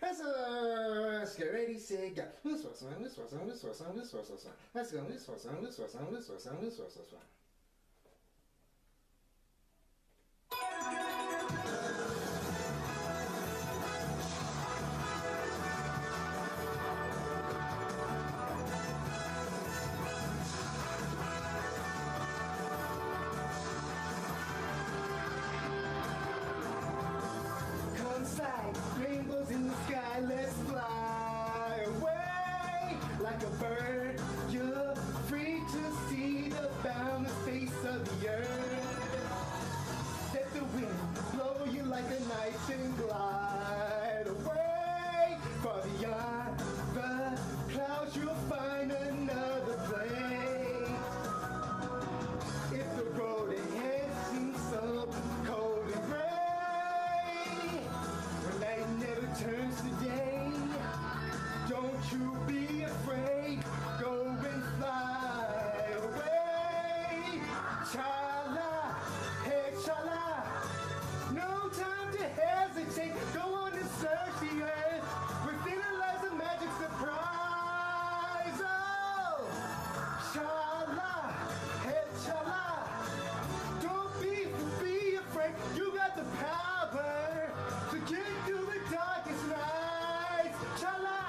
Let's get ready, say go. Let's go. Rainbows in the sky, let's fly away like a bird. You're free to see the boundless face of the earth. Let the wind blow you like a knife and glide away. Far beyond the clouds, you'll find another place. If the road ahead seems so cold and gray, night never turns to day. Don't you be afraid. Go and fly away. Chala, hey chala. No time to hesitate. Go on and search the earth. Within it lies a magic surprise. Oh, chala, hey chala. Don't be afraid. You got the power to get through the darkest nights. Chala!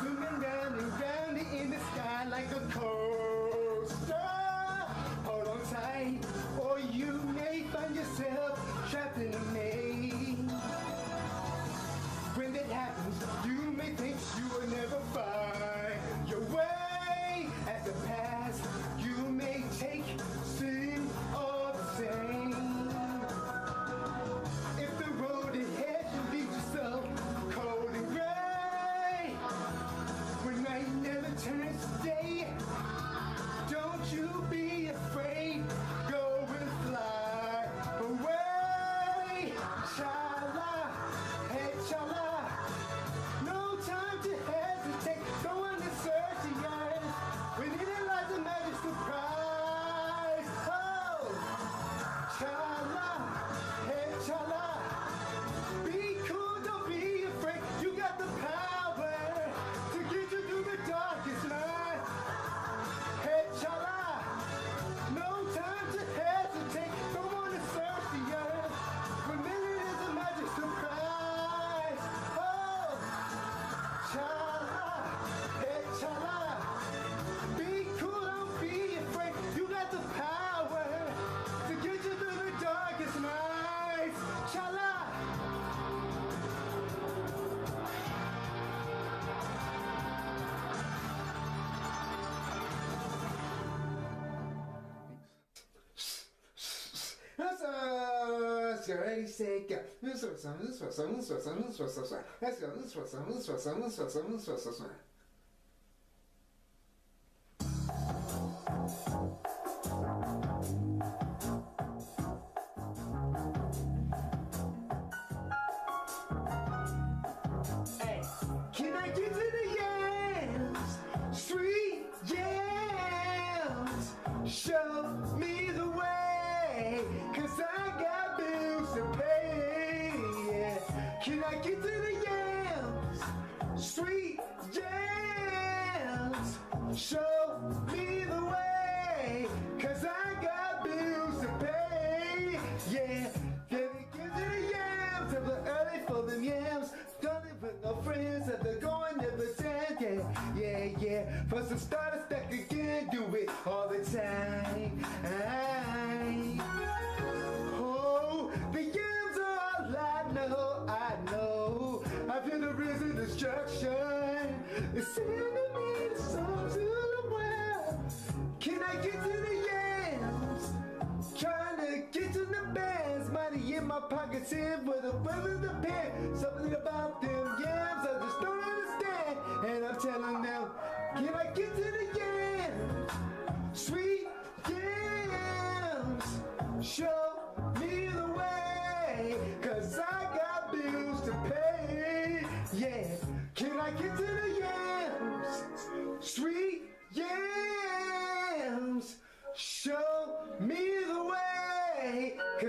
Zooming down and round in the sky like a coaster. Hold on tight, or you may find yourself trapped in a maze. When that happens, you may think you will never find your way. As the past, you may take seem all the same. If the road ahead should lead you so cold and gray, when night never turns to day, don't you be afraid. Go and fly away. Chala, hey chala. No time to hesitate. Go on and search the earth. Within it lies a magic surprise. Oh, chala, hey chala. Be cool, don't be afraid. You got the power to get you through the darkest night. Hey chala. No time to hesitate. Go on and search the earth. Remember it is a magic surprise. Oh, chala, hey chala. Be cool, don't be afraid. You got the power to get you through the darkest nights. Chala. Let's get ready, say go. Let's go. Hey, can I get to the yams? Sweet yams. Show me the way, 'cause I got bills to pay. Yeah. Can I get to the yams? Sweet yams. Show me the way, 'cause I got bills to pay. Yeah. Can I get to the yams? Up early for them yams. Don't live with no friends that they're going never dead. Yeah. For some starters that can do it all the time. Oh, the yams are all I know. I feel the risen destruction. It's sending me the song to the world. Can I get to the yams? Trying to get to the bands. Money in my pockets in with a weather the pen. Something about them yams I just don't understand. And I'm telling them, can I get to the yams? Sweet yams. Show me the way.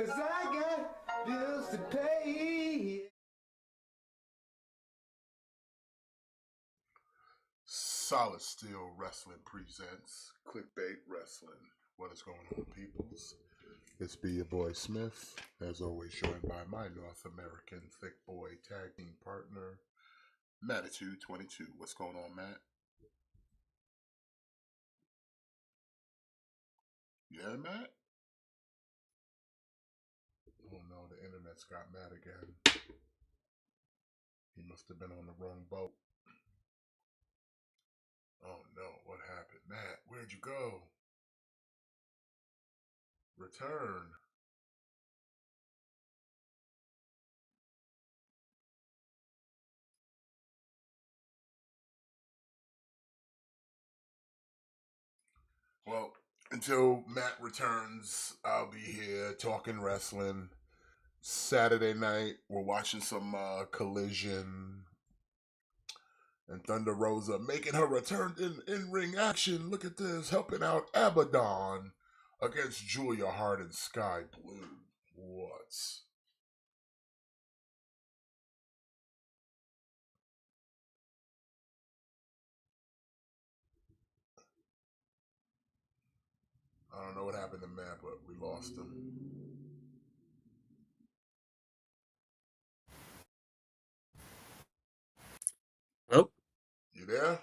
'cause I got bills to pay. Solid Steel Wrestling presents KliqBait Wrestling. What is going on, peoples? It's be your boy Smith, as always, joined by my North American thick boy tag team partner, Mattitude22. What's going on, Matt? Yeah, Matt? Oh no, the internet's got mad again. He must have been on the wrong boat. Oh no, what happened? Matt, where'd you go? Return. Well, until Matt returns, I'll be here talking wrestling. Saturday night, we're watching some Collision and Thunder Rosa making her return in ring action. Look at this, helping out Abaddon against Julia Hart and Sky Blue. What? I don't know what happened to Matt, but we lost him. Hello? You there?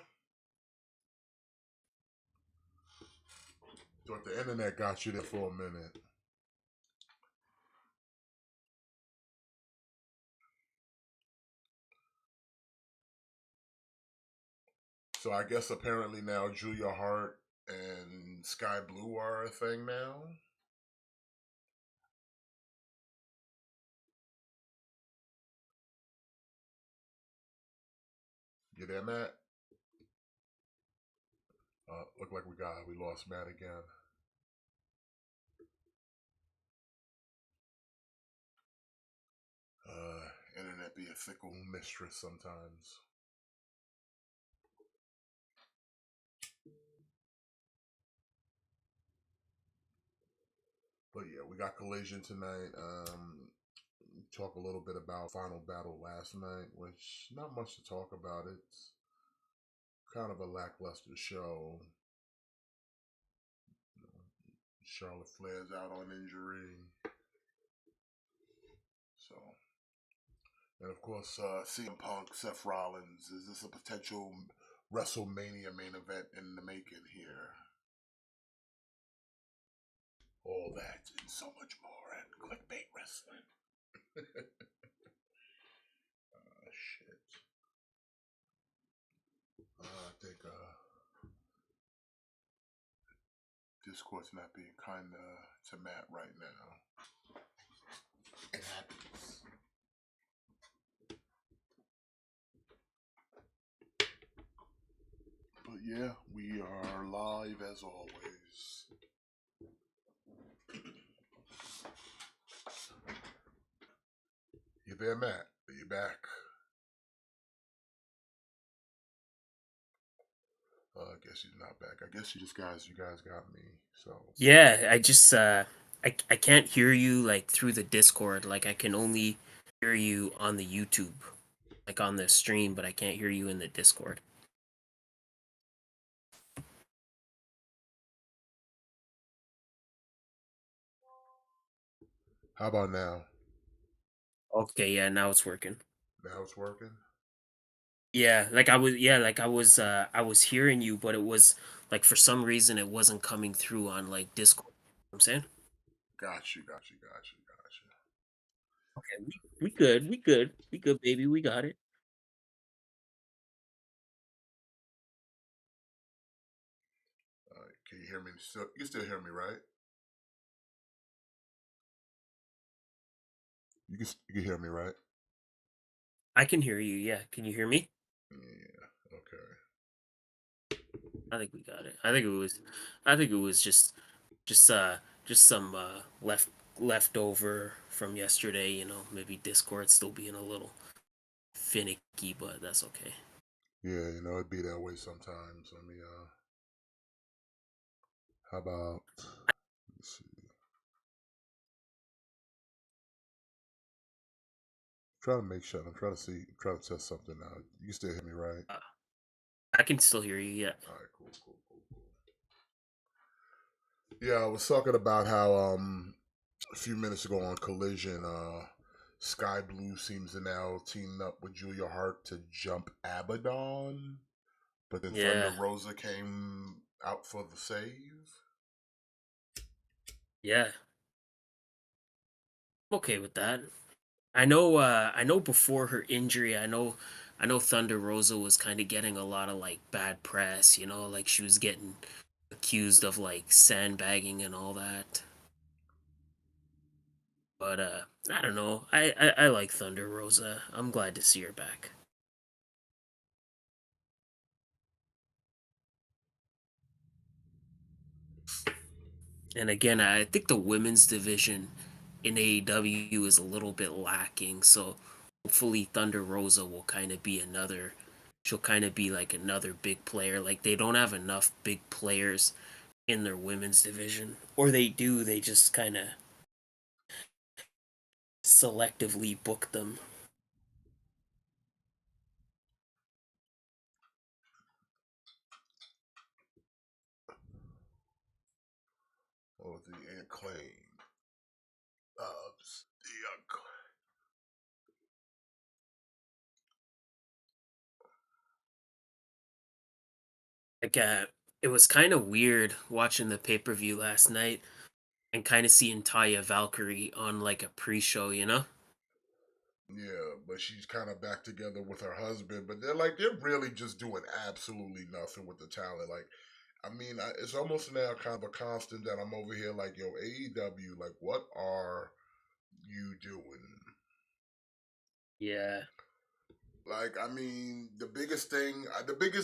Thought the internet got you there for a minute. So I guess apparently now Julia Hart and Sky Blue are a thing now. You there, Matt? Look like we lost Matt again. Internet be a fickle mistress sometimes. But yeah, we got Collision tonight. Talk a little bit about Final Battle last night, which not much to talk about. It's kind of a lackluster show. Charlotte Flair's out on injury. So, and of course, CM Punk, Seth Rollins. Is this a potential WrestleMania main event in the making here? All that and so much more at KliqBait Wrestling. Shit. I think Discord's not being kind to Matt right now. It happens. But yeah, we are live as always. You there, Matt? Are you back? I guess he's not back. I guess you guys got me. So Yeah, I just I can't hear you like through the Discord. Like I can only hear you on the YouTube, like on the stream, but I can't hear you in the Discord. how about now? Okay, yeah, now it's working. Now it's working? Yeah, like I was hearing you, but it was like for some reason it wasn't coming through on like Discord. You know what I'm saying? Got you. Okay, we good, baby, we got it. Can you hear me? You still hear me, right? You can hear me, right? I can hear you. Yeah, can you hear me? Yeah. Okay. I think we got it. I think it was just just some leftover from yesterday, you know, maybe Discord still being a little finicky, but that's okay. Yeah, it'd be that way sometimes. Let me how about let's see. Trying to make sure. I'm trying to see. I'm trying to test something out. You can still hear me, right? I can still hear you. Yeah. All right, cool, cool, cool, cool. Yeah, I was talking about how a few minutes ago on Collision, Sky Blue seems to now team up with Julia Hart to jump Abaddon, but then Thunder Yeah. Rosa came out for the save. Yeah. I'm okay with that. I know before her injury, I know Thunder Rosa was kind of getting a lot of like bad press, like she was getting accused of like sandbagging and all that. But I don't know. I like Thunder Rosa. I'm glad to see her back. And again, I think the women's division in AEW is a little bit lacking, so hopefully Thunder Rosa will kind of be another she'll kind of be like another big player. Like they don't have enough big players in their women's division, or they do, they just kind of selectively book them. Or the acclaim. The Like it was kind of weird watching the pay-per-view last night and kind of seeing Taya Valkyrie on like a pre-show. Yeah, but she's kind of back together with her husband. But they're really just doing absolutely nothing with the talent. Like, I mean, it's almost now kind of a constant that I'm over here like, yo, AEW, like, what are you doing? Yeah. Like, I mean, the biggest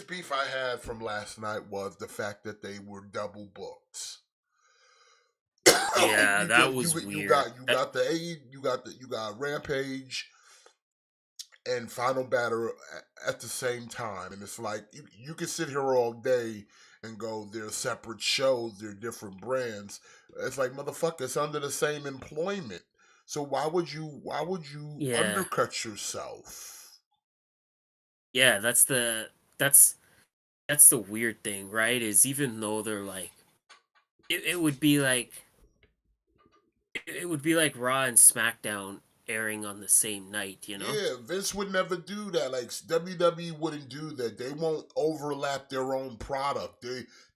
beef I had from last night was the fact that they were double booked. Yeah, you that just was you weird. got you got the you got Rampage and Final Battle at the same time, and it's like you can sit here all day and go, they're separate shows, they're different brands. It's like, motherfucker, it's under the same employment. So why would you Yeah. undercut yourself? Yeah, that's that's the weird thing, right? Is even though they're like it would be like it would be like Raw and SmackDown airing on the same night. Yeah, Vince would never do that. Like WWE wouldn't do that. They won't overlap their own product.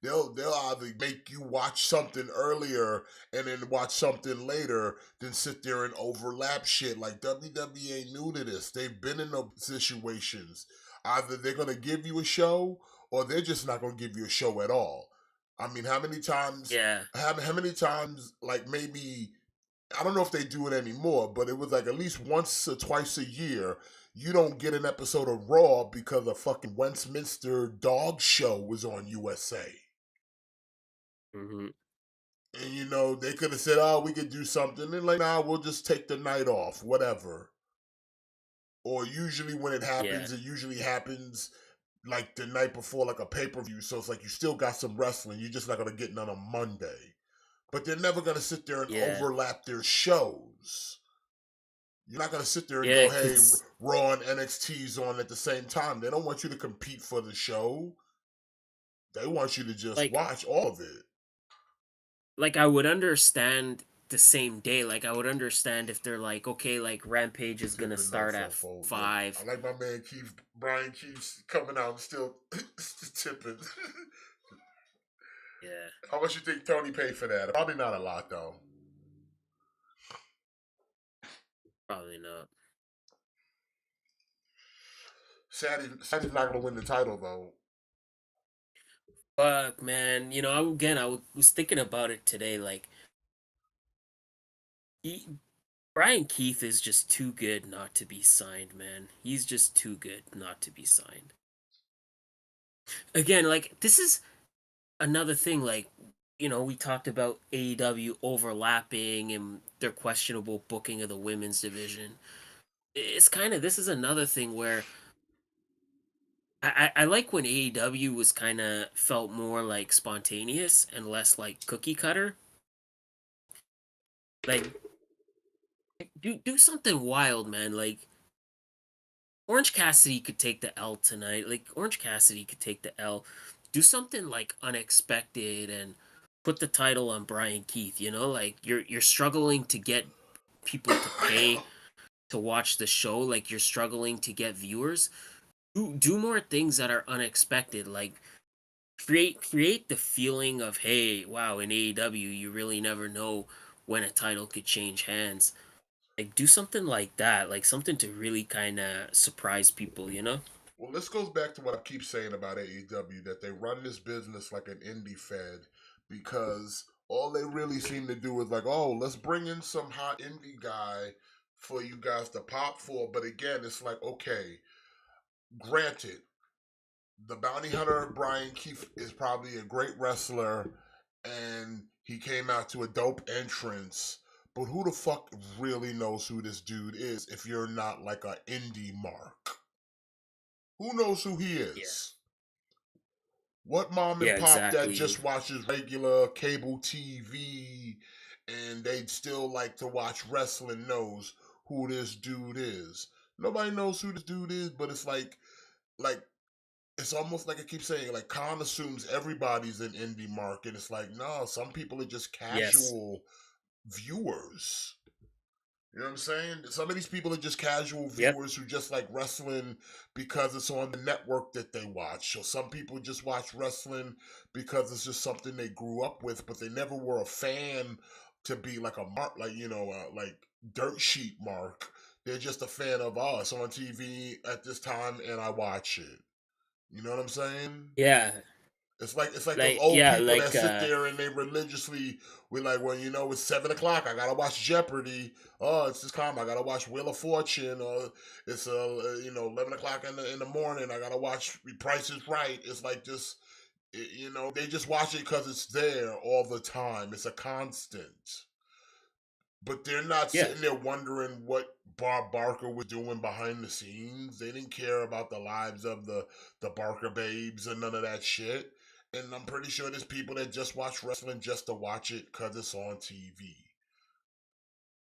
They'll either make you watch something earlier and then watch something later than sit there and overlap shit. Like WWE ain't new to this. They've been in those situations. Either they're gonna give you a show or they're just not gonna give you a show at all. I mean, how many times Yeah. how many times like maybe I don't know if they do it anymore, but it was like at least once or twice a year. You don't get an episode of Raw because a fucking Westminster dog show was on USA. Hmm. And they could have said, "Oh, we could do something." And like, nah, we'll just take the night off, whatever. Or usually when Yeah. it usually happens like the night before, like a pay per view. So it's like you still got some wrestling. You're just not gonna get none on Monday. But they're never gonna sit there and Yeah. overlap their shows. You're not gonna sit there and Yeah, go, "Hey, cuz Raw and NXT's on at the same time." They don't want you to compete for the show. They want you to just like watch all of it. I would understand the same day. Like I would understand if they're like, okay, like Rampage is going to Tipping no start at fofo. Look, 5. I like my man Brian Keith's coming out and still tipping. Yeah. How much you think Tony paid for that? Probably not a lot though. Probably not. Saddy's not gonna win the title though. Fuck, man. Again, was thinking about it today. Like, Brian Keith is just too good not to be signed, man. He's just too good not to be signed. Again, like, this is another thing. Like, we talked about AEW overlapping and their questionable booking of the women's division. It's kind of, this is another thing where I like when AEW was kind of felt more like spontaneous and less like cookie cutter. Like do something wild, man. Like Orange Cassidy could take the L tonight. Like Orange Cassidy could take the L, do something like unexpected, and put the title on Brian Keith. You know, like you're struggling to get people to pay to watch the show. Like you're struggling to get viewers. Do more things that are unexpected. Like create the feeling of, hey, wow, in AEW you really never know when a title could change hands. Like do something like that, like something to really kind of surprise people, you know? Well, this goes back to what I keep saying about AEW, that they run this business like an indie fed, because all they really seem to do is like, oh, let's bring in some hot indie guy for you guys to pop for. But again, it's like, okay, granted, the bounty hunter Brian Keith is probably a great wrestler, and he came out to a dope entrance. But who the fuck really knows who this dude is if you're not like a indie mark? Who knows who he Yeah. is? What mom Yeah, and pop that exactly. just watches regular cable TV and they'd still like to watch wrestling knows who this dude is? Nobody knows who this dude is, but it's like it's almost like I keep saying, like Khan assumes everybody's an indie market. It's like, no, some people are just Yes. casual viewers. You know what I'm saying? Some of these people are just casual Yep. viewers who just like wrestling because it's on the network that they watch. Or some people just watch wrestling because it's just something they grew up with, but they never were a fan to be like a mark, like, like dirt sheet mark. They're just a fan of, oh, it's on TV at this time and I watch it. You know what I'm saying? Yeah. It's like those Like old yeah, people that like sit there and they religiously we're like, well, it's 7 o'clock. I gotta watch Jeopardy. Oh, it's this time I gotta watch Wheel of Fortune. Or it's 11 o'clock in the morning. I gotta watch Price is Right. It's like just they just watch it because it's there all the time. It's a constant. But they're not yeah. sitting there wondering what Bob Barker was doing behind the scenes. They didn't care about the lives of the Barker babes and none of that shit. And I'm pretty sure there's people that just watch wrestling just to watch it because it's on TV.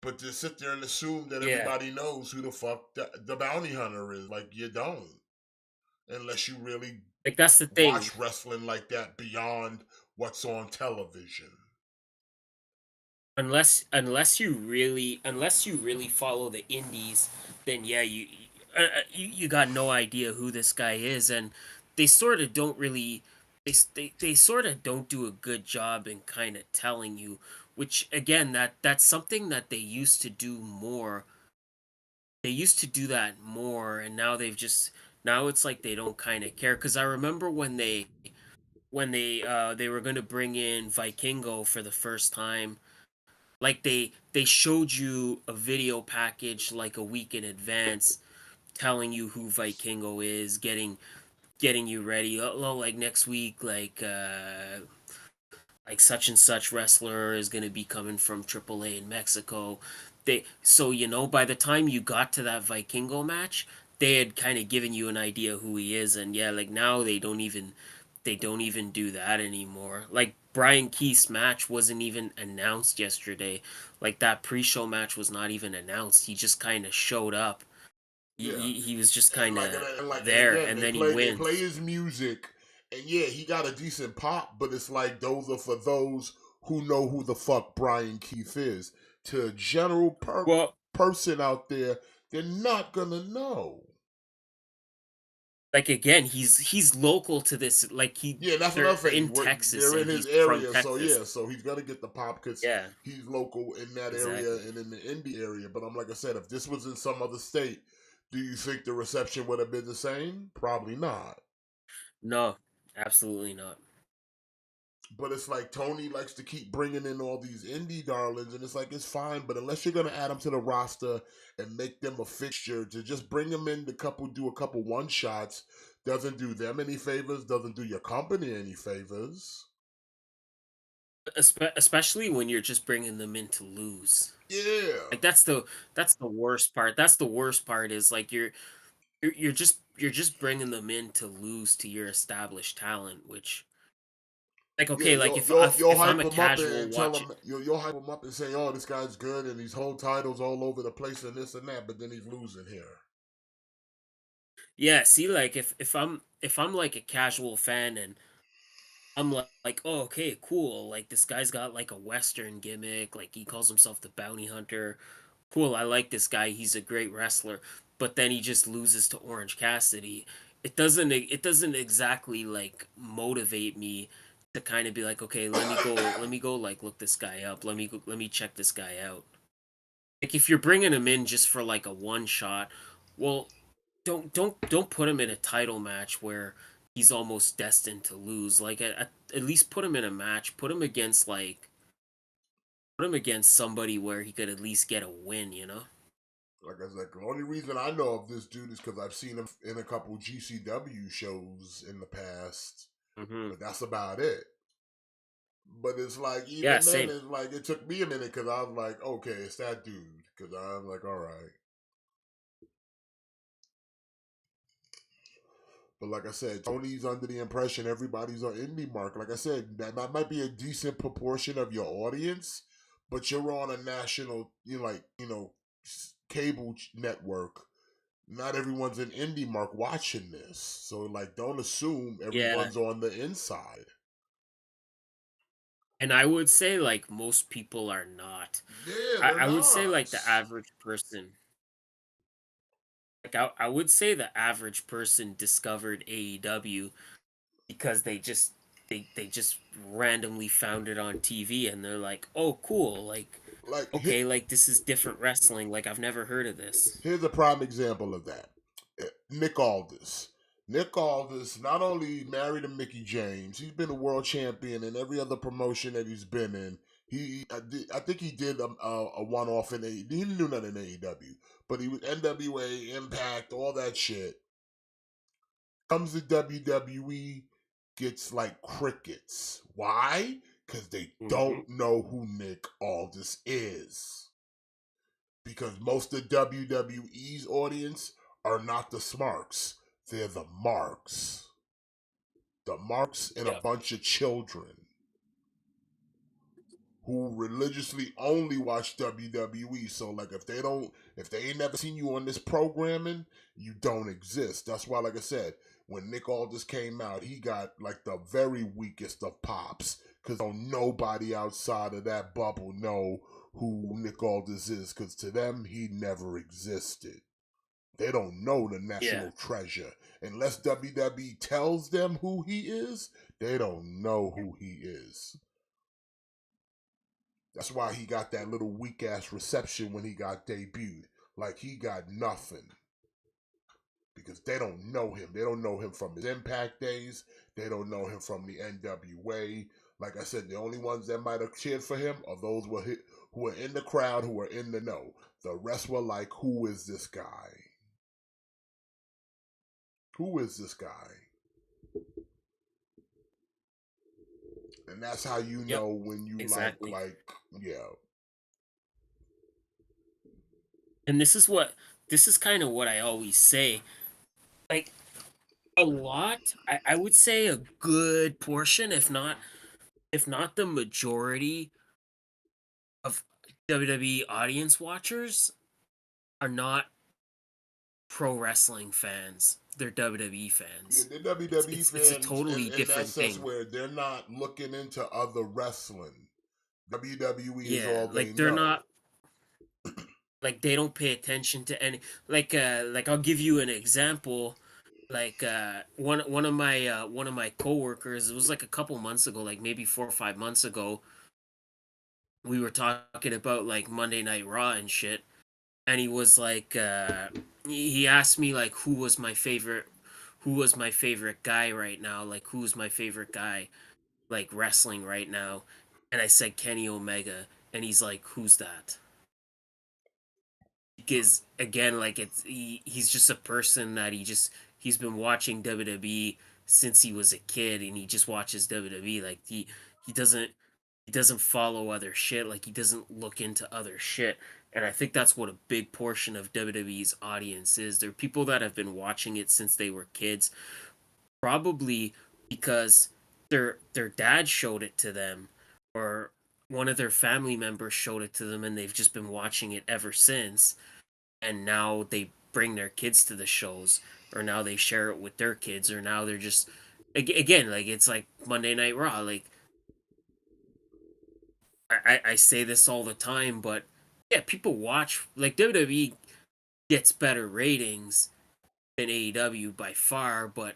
But to sit there and assume that Yeah. everybody knows who the fuck the bounty hunter is, like you don't, unless you really Like that's the thing. watch wrestling like that beyond what's on television. Unless you really follow the indies, then yeah, you got no idea who this guy is, and they sort of don't really they sort of don't do a good job in kind of telling you, which again, that's something that they used to do more. They used to do that more, and now now it's like they don't kind of care, cuz I remember when they were going to bring in Vikingo for the first time, like they showed you a video package like a week in advance, telling you who Vikingo is, getting you ready. Oh, like next week, like such and such wrestler is gonna be coming from AAA in Mexico. So by the time you got to that Vikingo match, they had kind of given you an idea who he is, and yeah, like now they don't even do that anymore. Like Brian Keith's match wasn't even announced yesterday. Like that pre-show match was not even announced. He just kind of showed up. He, Yeah. he he was just and kind like of and there, again and then he they play wins. his music, and yeah, he got a decent pop, but it's like those are for those who know who the fuck Brian Keith is. To a general Well, person out there, they're not gonna know. like again, he's local to this. Like Yeah, that's they're another thing. in Texas, They're in and his he's from area, so Texas. yeah, so he's gonna get the pop because Yeah, he's local in that area exactly. and in the indie area. But I'm like I said, if this was in some other state, do you think the reception would have been the same? Probably not. No, absolutely not. But it's like Tony likes to keep bringing in all these indie darlings, and it's like it's fine, but unless you're gonna add them to the roster and make them a fixture, to just bring them in to do a couple one shots doesn't do them any favors, doesn't do your company any favors. Especially when you're just bringing them in to lose. Yeah, Like that's the worst part. That's the worst part is like you're just bringing them in to lose to your established talent, which like yeah, okay, like you'll if you'll if, you'll if I'm hype a them up casual and tell watching. them you'll hype them up and say, oh, this guy's good and he's hold titles all over the place and this and that, but then he's losing here. Yeah, see, like if I'm like a casual fan and I'm like, oh, okay, cool. Like this guy's got like a Western gimmick. Like he calls himself the bounty hunter. Cool. I like this guy. He's a great wrestler. But then he just loses to Orange Cassidy. It doesn't exactly like motivate me to kind of be like, okay, let me go like look this guy up. Let me check this guy out. Like if you're bringing him in just for like a one shot, well, don't put him in a title match where he's almost destined to lose. Like at least put him in a match. Put him against somebody where he could at least get a win. You know? Like I said, the only reason I know of this dude is because I've seen him in a couple GCW shows in the past, Hmm. but that's about it. But it's like Yeah, even then, same. it's like it took me a minute because I was like, okay, it's that dude. Because I'm like, all right. But like I said, Tony's under the impression everybody's on indie mark. Like I said, that might be a decent proportion of your audience, but you're on a national, cable network. Not everyone's in indie mark watching this, so like, don't assume Yeah, everyone's on the inside. and I would say like most people are not. Yeah, I, they're I would say like not. the average person. Like I would say the average person discovered AEW because they just randomly found it on TV and they're like, "Oh, cool. Like Like, okay, like this is different wrestling. Like I've never heard of this." here's a prime example of that. Nick Aldis. Nick Aldis not only married to Mickey James, he's been a world champion in every other promotion that he's been in. I think he did a one off in He didn't do nothing in AEW, but he was NWA, Impact, all that shit. Comes to WWE, gets like crickets. Why? Because they Hmm. don't know who Nick Aldis is. Because most of WWE's audience are not the smarks, they're the marks. The marks and a Yeah. bunch of children who religiously only watch WWE. So like if they ain't never seen you on this programming, you don't exist. That's why, like I said, when Nick Aldis came out, he got like the very weakest of pops. Cause don't nobody outside of that bubble know who Nick Aldis is. Cause to them he never existed. They don't know the Yeah. national treasure. Unless WWE tells them who he is, they don't know who he is. That's why he got that little weak ass reception when he got debuted. Like he got nothing. Because they don't know him. They don't know him from his Impact days. They don't know him from the NWA. Like I said, the only ones that might have cheered for him are those who were in the crowd, who were in the know. The rest were like, who is this guy? Who is this guy? And that's how you Yep. know when you Exactly. yeah. And this is kind of what I always say. Like a lot, I would say a good portion, if not the majority of WWE audience watchers are not pro wrestling fans. They're WWE Yeah, fans. they're It's WWE it's it's a fans totally in that different sense thing. where they're not looking into other wrestling. WWE is Yeah, all they like they're know. not like they don't pay attention to any like I'll give you an example. Like one of my coworkers, it was like a couple months ago, like maybe 4 or 5 months ago, we were talking about like Monday Night Raw and shit, and he was like he asked me like who was my favorite guy right now, like who's my favorite guy like wrestling right now, and I said Kenny Omega, and he's like, who's that? Because again, like he's just a person that he's been watching WWE since he was a kid, and he just watches WWE. Like he doesn't follow other shit. Like he doesn't look into other shit. And I think that's what a big portion of WWE's audience is. They're people that have been watching it since they were kids, probably because their dad showed it to them, or one of their family members showed it to them, and they've just been watching it ever since. And now they bring their kids to the shows. or now they share it with their kids, or now they're just again, like it's like Monday Night Raw. Like I say this all the time, but yeah, people watch, like WWE gets better ratings than AEW by far, but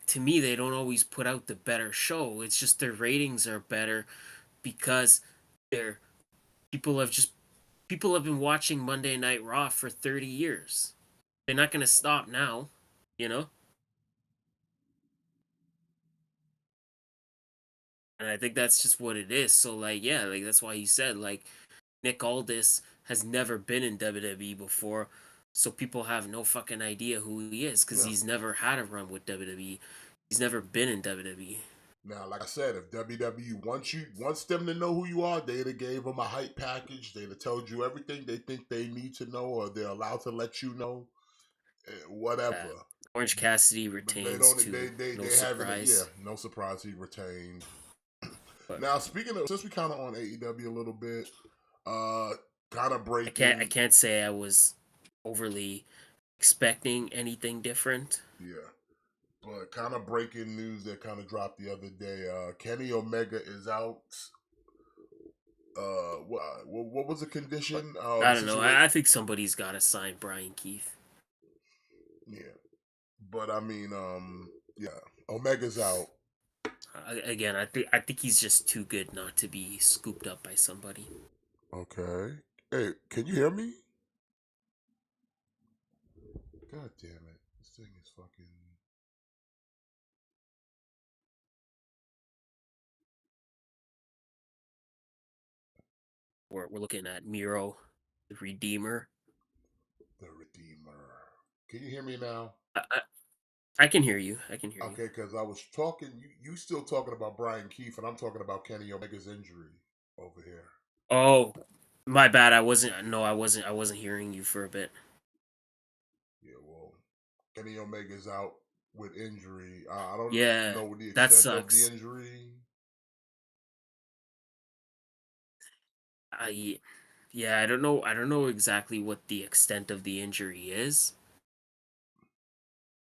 to me they don't always put out the better show. It's just their ratings are better because they're people have just people have been watching Monday Night Raw for 30 years. They're not going to stop now, you know? And I think that's just what it is. So like, yeah, like that's why he said like Nick Aldis has never been in WWE before. So people have no fucking idea who he is cuz Yeah. he's never had a run with WWE. He's never been in WWE. Now, like I said, if WWE wants them to know who you are, they'd have gave them a hype package. They'd have told you everything they think they need to know, or they're allowed to let you know, Uh, whatever. Orange Cassidy But they retains don't. too. No They haven't. Yeah, surprise. no surprise. He retained. But Now, speaking of, since we kind of on AEW a little bit, uh, kind of I breaking. can't say I was overly expecting anything different. Yeah, but kind of breaking news that kind of dropped the other day. Kenny Omega is out. What was the condition? I The don't know. situation. I think somebody's got to sign Brian Keith. Yeah, but I mean, yeah, Omega's out. Again, I think he's just too good not to be scooped up by somebody. Okay. Hey, can you hear me? God damn it! This thing is fucking. We're looking at Miro, the Redeemer. The Redeemer. Can you hear me now? I, I, I can hear you. I can hear you. Okay, because I was talking, you still talking about Brian Keefe, and I'm talking about Kenny Omega's injury over here. Oh, my bad. I wasn't. No, I wasn't. I wasn't hearing you for a bit. Yeah, well, Kenny Omega's out with injury. I don't Yeah, know the that extent of the sucks. injury, I Yeah, I don't know. I don't know exactly what the extent of the injury is,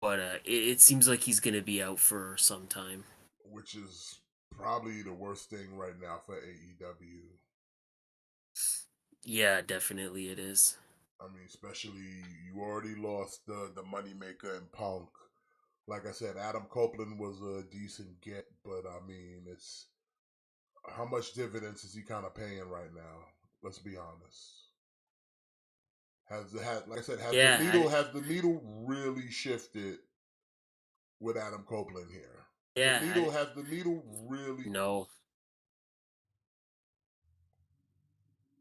but it seems like he's gonna be out for some time. which is probably the worst thing right now for AEW. Yeah, definitely it is. I mean, especially you already lost the moneymaker in Punk. Like I said, Adam Copeland was a decent get, but I mean, it's how much dividends is he kind of paying right now? Let's be honest. Like I said, Yeah, has the needle really shifted with Adam Copeland here? yeah. Has the needle really No.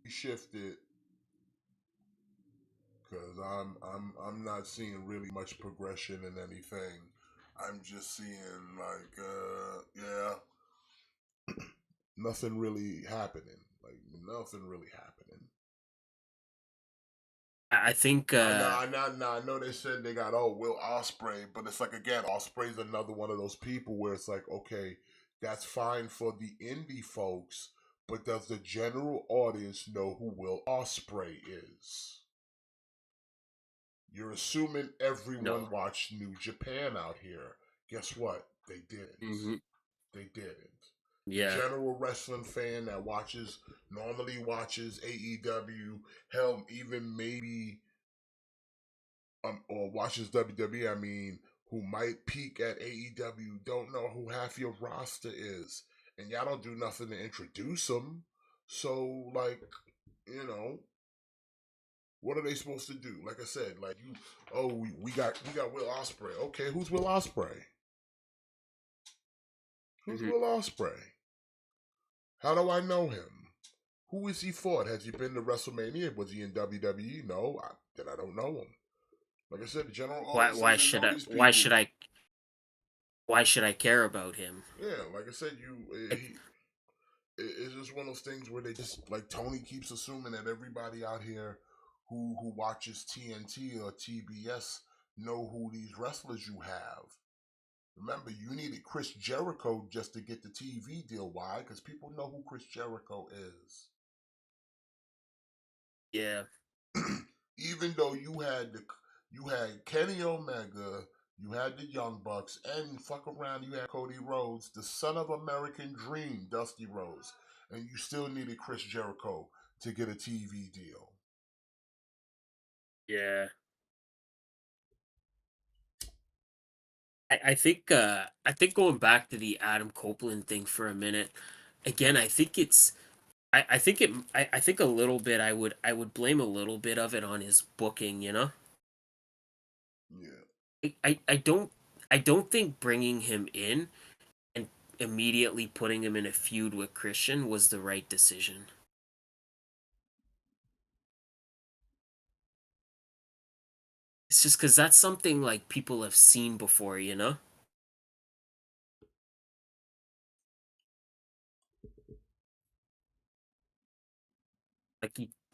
shifted? Because I'm not seeing really much progression in anything. I'm just seeing like yeah, nothing really happening. Like nothing really happening. I think. I know. They said they got Will Ospreay, but it's like again, Ospreay's another one of those people where it's like, okay, that's fine for the indie folks, but does the general audience know who Will Ospreay is? You're assuming everyone No. watched New Japan out here. Guess what? They didn't. Hmm. They didn't. The Yeah. general wrestling fan that normally watches AEW, hell, even maybe or watches WWE, I mean, who might peak at AEW, don't know who half your roster is, and y'all don't do nothing to introduce them. So, like, you know, what are they supposed to do? Like I said, like you, oh, we got Will Ospreay. Okay, who's Will Ospreay? Who's Hmm. Will Ospreay? How do I know him? Who is he fought? Has he been to WrestleMania? Was he in WWE? No, then I don't know him. Like I said, the general audience Why doesn't should know I? these people. Why should I care about him? Yeah, like I said, I, it's just one of those things where they just like Tony keeps assuming that everybody out here who watches TNT or TBS know who these wrestlers you have. Remember, you needed Chris Jericho just to get the TV deal. Why? Because people know who Chris Jericho is. yeah. Even though you had You had Kenny Omega, you had the Young Bucks, and fuck around, you had Cody Rhodes, the son of American Dream, Dusty Rhodes, and you still needed Chris Jericho to get a TV deal. Yeah. I think going back to the Adam Copeland thing for a minute, again, I think it's I think a little bit I would blame a little bit of it on his booking, you know? Yeah. I don't think bringing him in and immediately putting him in a feud with Christian was the right decision. It's just because that's something like people have seen before, you know?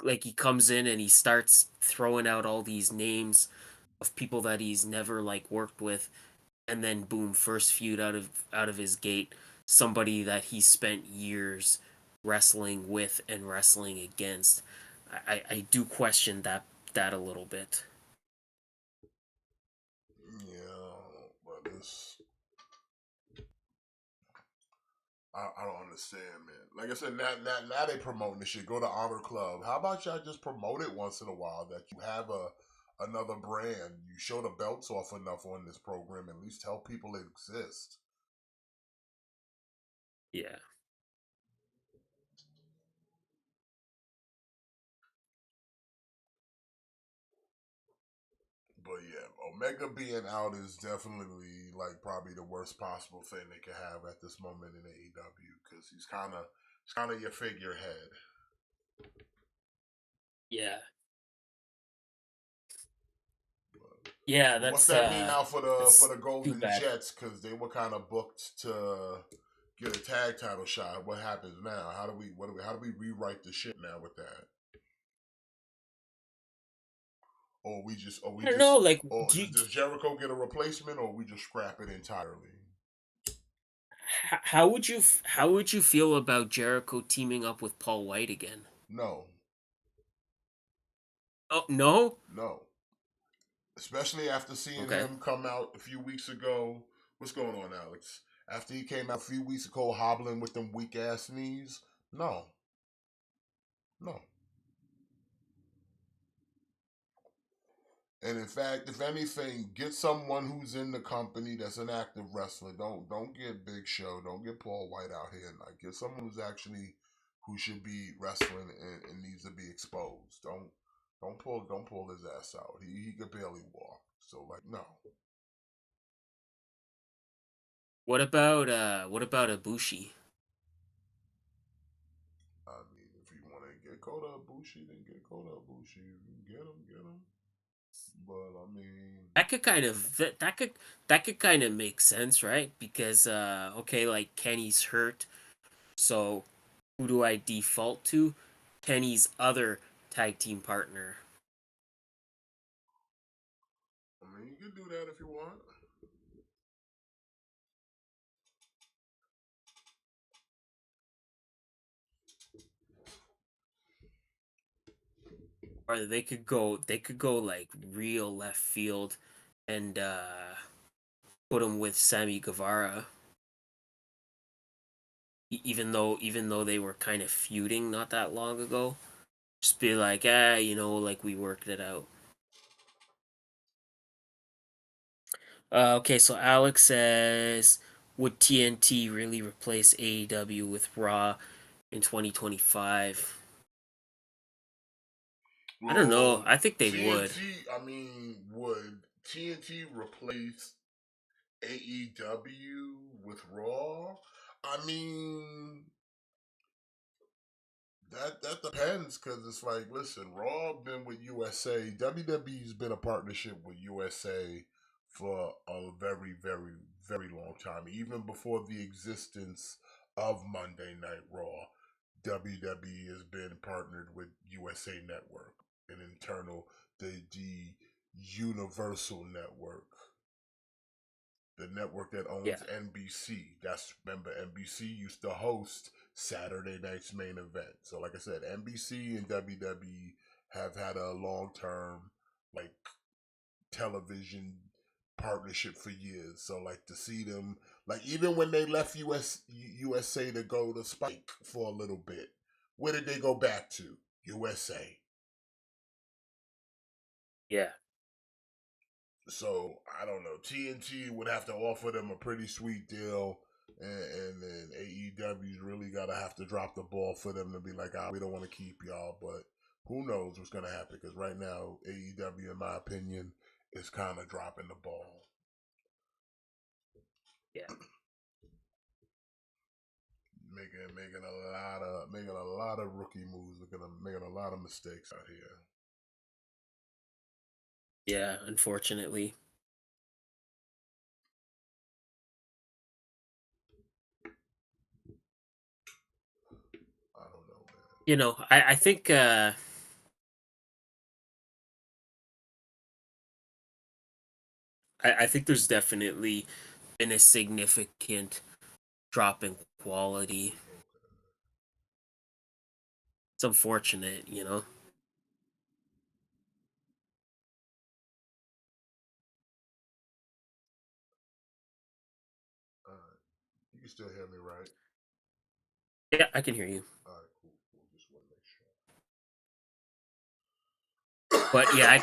Like he comes in and he starts throwing out all these names of people that he's never like worked with, and then boom, first feud out of his gate, somebody that he spent years wrestling with and wrestling against. I do question that a little bit. Yeah, but it's I don't understand, man. Like I said, now they promoting this shit. Go to Honor Club. How about y'all just promote it once in a while that you have another brand. You show the belts off enough on this program. At least tell people it exists. Yeah. But yeah, Omega being out is definitely like probably the worst possible thing they could have at this moment in AEW because he's kind of your figurehead. Yeah. Yeah, But what's that mean now for that's the too Golden bad. Jets? Because they were kind of booked to get a tag title shot. What happens now? How do we rewrite the shit now with that? I don't know, like or does Jericho get a replacement, or we just scrap it entirely? how would you feel about Jericho teaming up with Paul White again? No, Oh, no? no. Especially after seeing Okay. him come out a few weeks ago. What's going on, Alex? After he came out a few weeks ago hobbling with them weak ass knees. No, no. And in fact, if anything, get someone who's in the company that's an active wrestler. Don't get Big Show. Don't get Paul White out here. Like get someone who's actually who should be wrestling and needs to be exposed. Don't pull his ass out. He could barely walk. So like no. What about Ibushi? I mean, if you want to get Kota Ibushi, then get Kota Ibushi. If you get him, get him. But I mean, That could kind of that could kind of make sense, right? Because okay, like Kenny's hurt, so who do I default to? Kenny's other tag team partner. you can do that if you want. Or they could go like real left field and put him with Sammy Guevara. Even though they were kind of feuding not that long ago, just be like, you know, like we worked it out. Okay, so Alex says, would TNT really replace AEW with Raw in 2025? I don't know. Well, I think they would. TNT. I mean, would TNT replace AEW with Raw? I mean, that depends because it's like, listen, Raw been with USA. WWE's been a partnership with USA for a very, very, very long time. Even before the existence of Monday Night Raw, WWE has been partnered with USA Network, an internal the Universal Network, the network that Yeah. owns NBC. That's remember NBC used to host Saturday night's main event. So like I said, NBC and WWE have had a long term like television partnership for years. So like to see them, like even when they left USA to go to Spike for a little bit, where did they go back to? USA. Yeah. So I don't know. TNT would have to offer them a pretty sweet deal, and then AEW's really gotta have to drop the ball for them to be like, we don't want to keep y'all. But who knows what's gonna happen? Because right now AEW, in my opinion, is kind of dropping the ball. Yeah. Making a lot of rookie moves, making a lot of mistakes out here. Yeah, unfortunately. I don't know, man. You know, I think I think there's definitely been a significant drop in quality. It's unfortunate, you know. All right, you can still hear me, right? Yeah, I can hear you. All right, cool. Just want to make sure. But yeah, I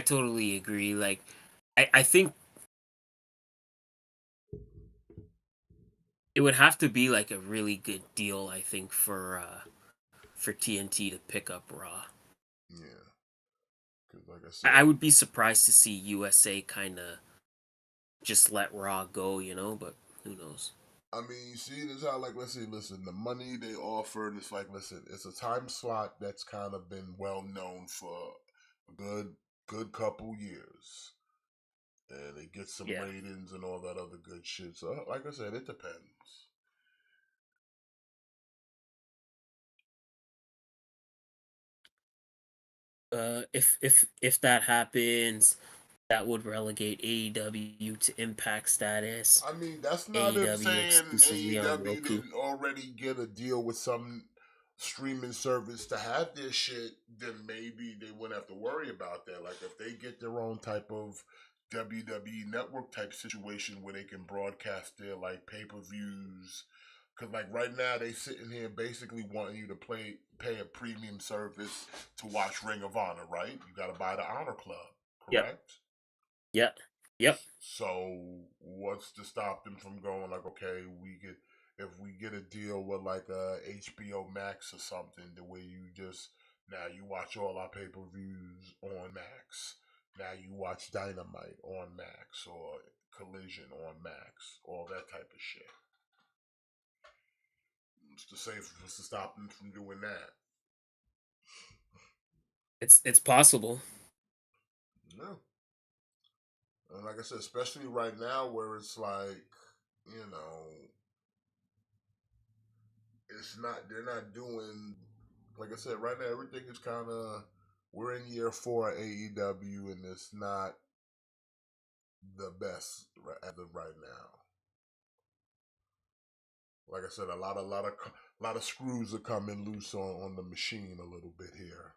totally agree. Like, I think it would have to be like a really good deal, I think, for TNT to pick up Raw. Yeah, because like I I said, would be surprised to see USA kind of just let Raw go, you know, but who knows? I mean, you see, this how like let's see, listen, the money they offered, it's like, listen, it's a time slot that's kind of been well known for a good couple years, and it gets some Yeah. ratings and all that other good shit. So, like I said, it depends. If that happens, that would relegate AEW to Impact status. I mean, that's not if AEW saying exclusively on AEW Roku. didn't already get a deal with some streaming service to have their shit, then maybe they wouldn't have to worry about that. Like if they get their own type of WWE network type situation where they can broadcast their like pay per views. Cause like right now they sitting here basically wanting you to pay a premium service to watch Ring of Honor, right? You got to buy the Honor Club, Yep. correct? Yep. Yep. So what's to stop them from going like, okay, if we get a deal with like a HBO Max or something, the way you just now you watch all our pay per views on Max. Now you watch Dynamite on Max or Collision on Max, all that type of shit. What's to stop them from doing that? It's possible. No. And like I said, especially right now where it's like, you know, it's not they're not doing like I said right now everything is kind of we're in year 4 of AEW and it's not the best as of right now. Like I said, a lot of screws are coming loose on the machine a little bit here.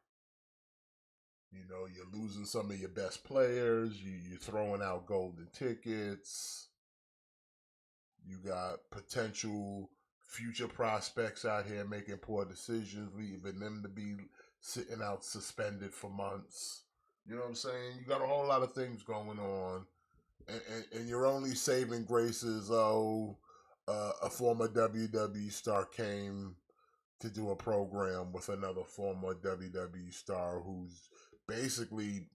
You know, you're losing some of your best players. You're throwing out golden tickets. You got potential future prospects out here making poor decisions, leaving them to be sitting out suspended for months. You know what I'm saying? You got a whole lot of things going on, and your only saving grace is a former WWE star came to do a program with another former WWE star who's basically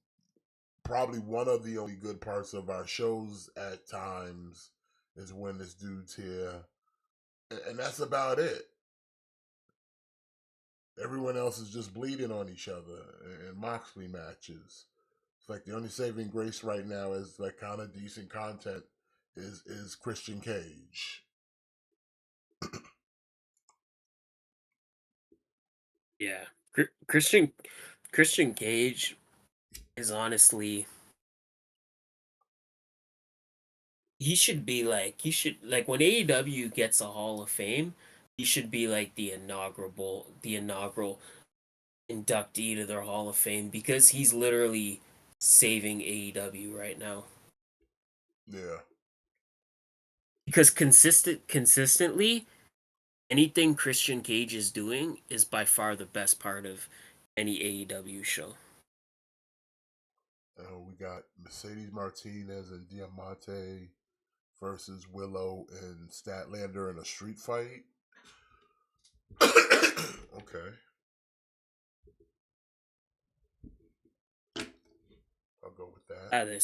probably one of the only good parts of our shows at times is when this dude's here, and that's about it. Everyone else is just bleeding on each other in Moxley matches. It's like the only saving grace right now is like kind of decent content is Christian Cage. Yeah. Christian Cage is honestly he should like when AEW gets a Hall of Fame, he should be like the inaugural inductee to their Hall of Fame because he's literally saving AEW right now. Yeah. Because consistently, anything Christian Cage is doing is by far the best part of any AEW show. We got Mercedes Martinez and Diamante versus Willow and Statlander in a street fight. Okay. I'll go with that.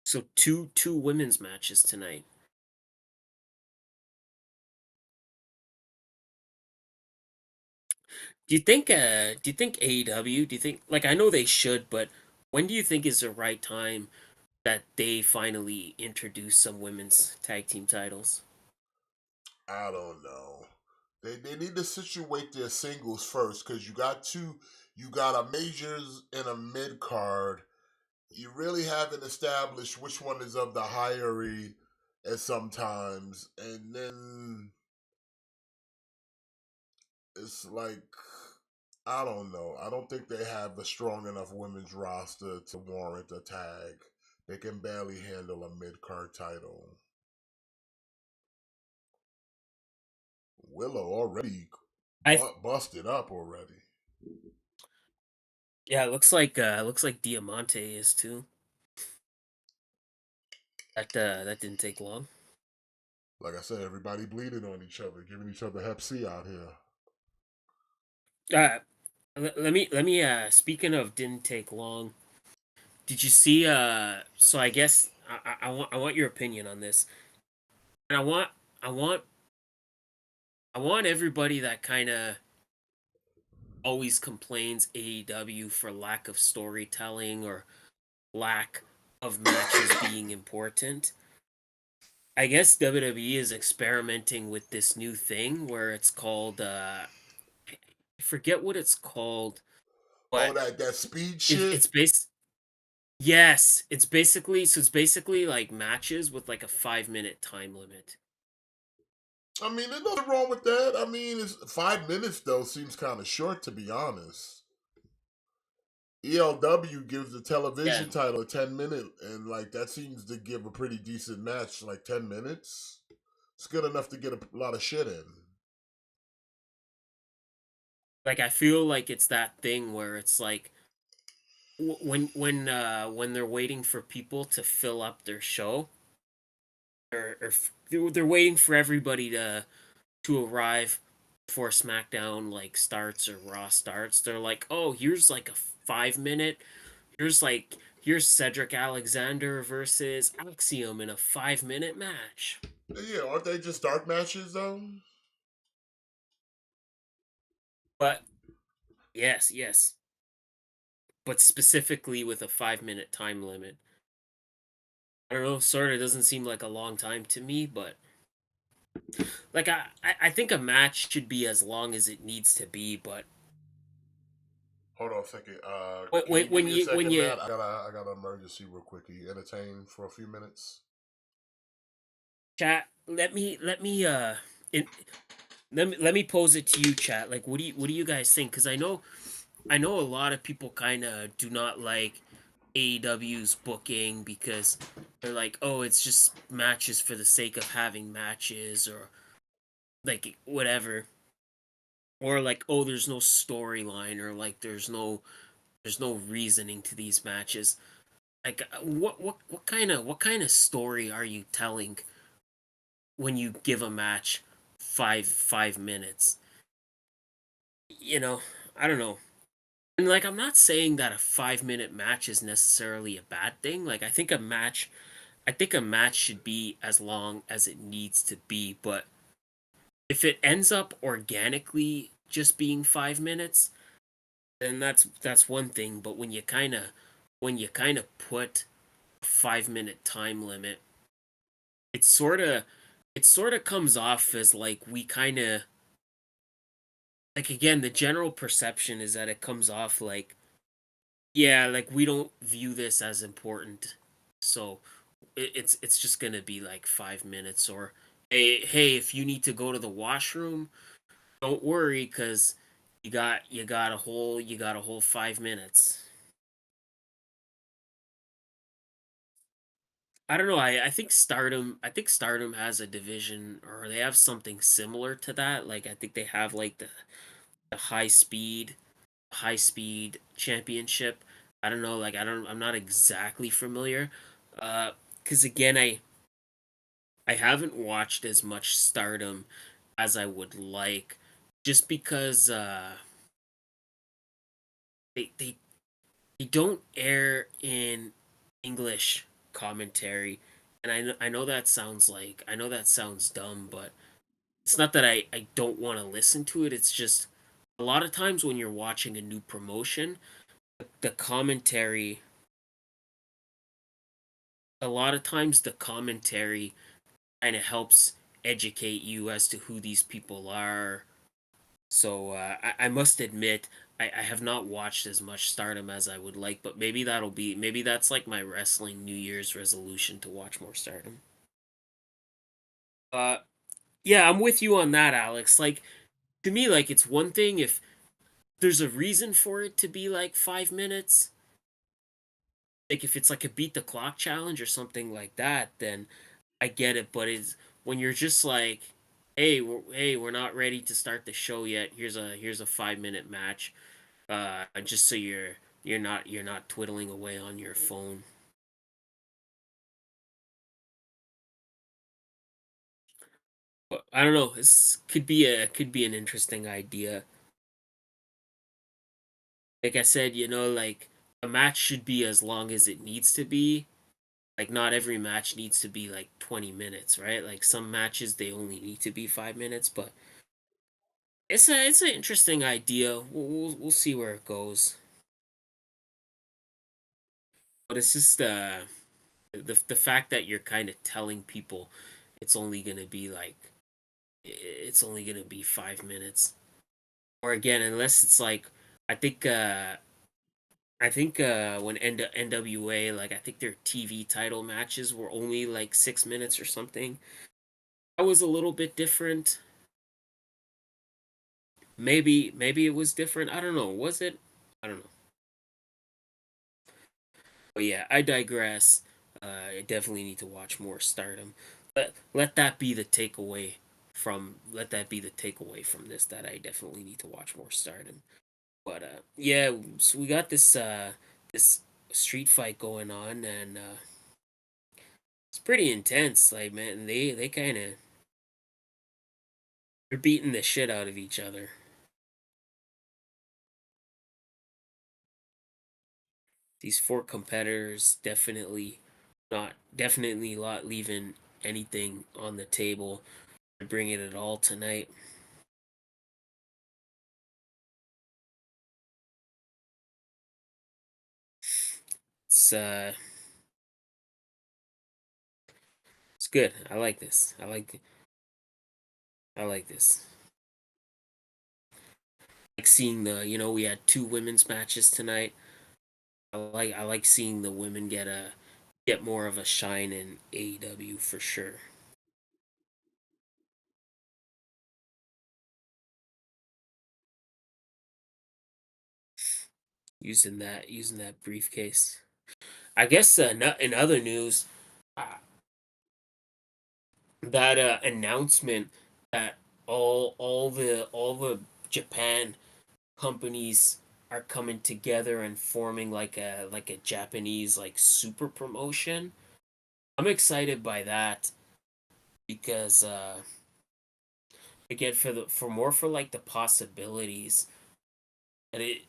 So two women's matches tonight. Do you think AEW, do you think, like, I know they should, but when do you think is the right time that they finally introduce some women's tag team titles? I don't know. They need to situate their singles first because you got a majors and a mid card. You really haven't established which one is of the hierarchy at sometimes, and then it's like I don't know. I don't think they have a strong enough women's roster to warrant a tag. They can barely handle a mid card title. Willow already I busted up already. Yeah, it looks like Diamante is too. That didn't take long. Like I said, everybody bleeding on each other, giving each other Hep C out here. Uh let me speaking of didn't take long. Did you see so I guess I want your opinion on this. And I want I want everybody that kind of always complains AEW for lack of storytelling or lack of matches being important. I guess WWE is experimenting with this new thing where it's called I forget what it's called, Oh, but that speed it, shit. it's based yes, it's basically like matches with like a 5 minute time limit. I mean, there's nothing wrong with that. I mean, it's 5 minutes though. Seems kind of short to be honest. ELW gives the Yeah, television title a 10 minute, and like that seems to give a pretty decent match. Like 10 minutes, it's good enough to get a lot of shit in. like I feel like it's that thing where it's like when they're waiting for people to fill up their show they're waiting for everybody to arrive before SmackDown like starts or Raw starts. They're like, "Oh, here's like a 5 minute. Here's Cedric Alexander versus Axiom in a 5 minute match." Yeah, aren't they just dark matches though? But yes, but specifically with a 5 minute time limit. I don't know. Sort of doesn't seem like a long time to me, but like I think a match should be as long as it needs to be. But Hold on a second. Can you when give me a when second, you Matt? I got an emergency real quick. Can you entertain for a few minutes? chat, in, let me pose it to you, chat. Like, what do you guys think? Because I know a lot of people kind of do not like AEW's booking because they're like, oh, it's just matches for the sake of having matches or like whatever, or like, oh, there's no storyline or like there's no reasoning to these matches. Like, what kind of story are you telling when you give a match 5 minutes? You know, I don't know. And like I'm not saying that a 5 minute match is necessarily a bad thing. Like I think a match should be as long as it needs to be, but if it ends up organically just being 5 minutes, then that's one thing. But when you kinda put a 5 minute time limit, it sort of comes off as like we kinda like again, the general perception is that it comes off like yeah, like we don't view this as important. So it's just gonna be like 5 minutes or hey, if you need to go to the washroom, don't worry, cause you got a whole 5 minutes. I don't know. I think Stardom has a division, or they have something similar to that. Like I think they have like the high speed championship. I don't know. Like I'm not exactly familiar. Because again, I haven't watched as much Stardom as I would like, just because they they don't air in English commentary, and I know that sounds dumb, but it's not that I don't want to listen to it. It's just a lot of times when you're watching a new promotion, the commentary a lot of times the commentary kind of helps educate you as to who these people are. So I must admit, I have not watched as much Stardom as I would like, but maybe that's like my wrestling New Year's resolution to watch more Stardom. Uh, yeah, I'm with you on that, Alex. Like to me, like it's one thing if there's a reason for it to be like 5 minutes. Like if it's like a beat the clock challenge or something like that, then I get it. But it's when you're just like, hey, we're not ready to start the show yet. Here's a 5 minute match. Just so you're not twiddling away on your phone. But I don't know. This could be an interesting idea. Like I said, like a match should be as long as it needs to be. Like not every match needs to be like 20 minutes, right? Like some matches they only need to be 5 minutes, but it's an interesting idea. We'll see where it goes. But it's just the fact that you're kind of telling people it's only gonna be like it's only gonna be 5 minutes. Or again, unless it's like I think uh I think when NWA, like I think their TV title matches were only like 6 minutes or something. That was a little bit different. Maybe it was different. I don't know. Was it? I don't know. But yeah, I digress. I definitely need to watch more Stardom. Let that be the takeaway let that be the takeaway from this, that I definitely need to watch more Stardom. But yeah, so we got this street fight going on, and it's pretty intense. Like man, they kind of they're beating the shit out of each other. These four competitors definitely not leaving anything on the table. They're bringing it all tonight. It's uh it's good. I like this. I like this. Like seeing we had two women's matches tonight. I like seeing the women get more of a shine in AEW for sure. Using that briefcase. I guess in other news, uh, that announcement that all the Japan companies are coming together and forming like a Japanese like super promotion. I'm excited by that because again for more for like the possibilities, and it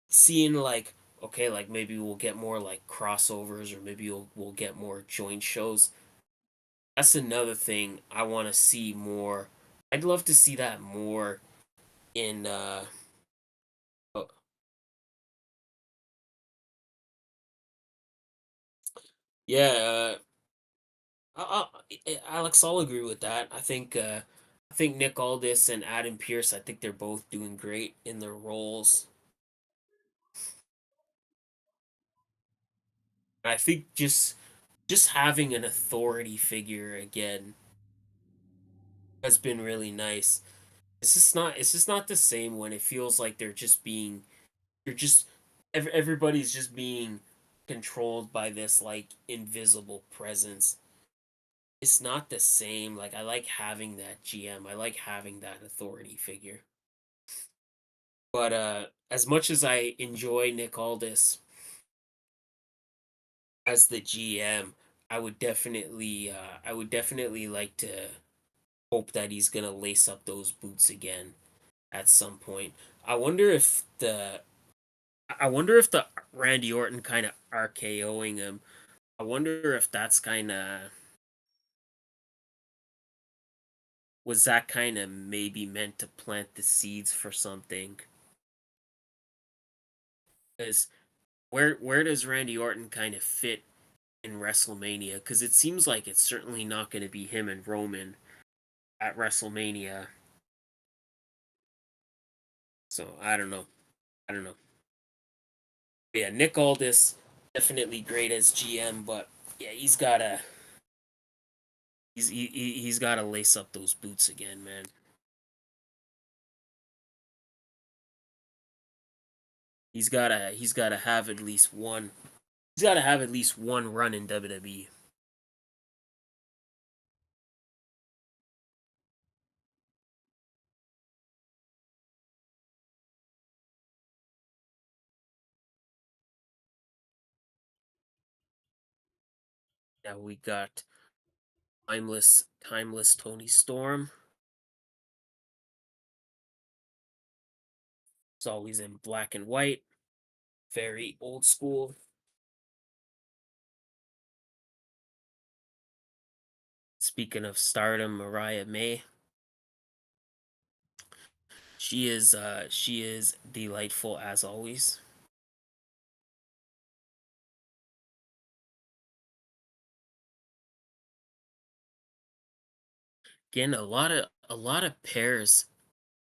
seeing like okay, like maybe we'll get more like crossovers, or maybe we'll get more joint shows. That's another thing I want to see more. I'd love to see that more in oh, yeah, Alex, I'll agree with that. I think Nick Aldis and Adam Pierce, I think they're both doing great in their roles. I think just having an authority figure again has been really nice. It's just not the same when it feels like they're just being, they're just everybody's just being controlled by this like invisible presence, it's not the same. Like I like having that GM. I like having that authority figure. But as much as I enjoy Nick Aldis as the GM, I would definitely like to hope that he's gonna lace up those boots again at some point. I wonder if the I wonder if the Randy Orton kind of RKOing him. I wonder if that's kind of was that kind of maybe meant to plant the seeds for something. Because where does Randy Orton kind of fit in WrestleMania? Because it seems like it's certainly not going to be him and Roman at WrestleMania. So I don't know. I don't know. Yeah, Nick Aldis definitely great as GM, but yeah, he's got to lace up those boots again, man. He's got to have at least one. He's got to have at least one run in WWE. Now we got timeless Tony Storm. It's always in black and white, very old school. Speaking of stardom, Mariah May. She is delightful as always. Again, a lot of pairs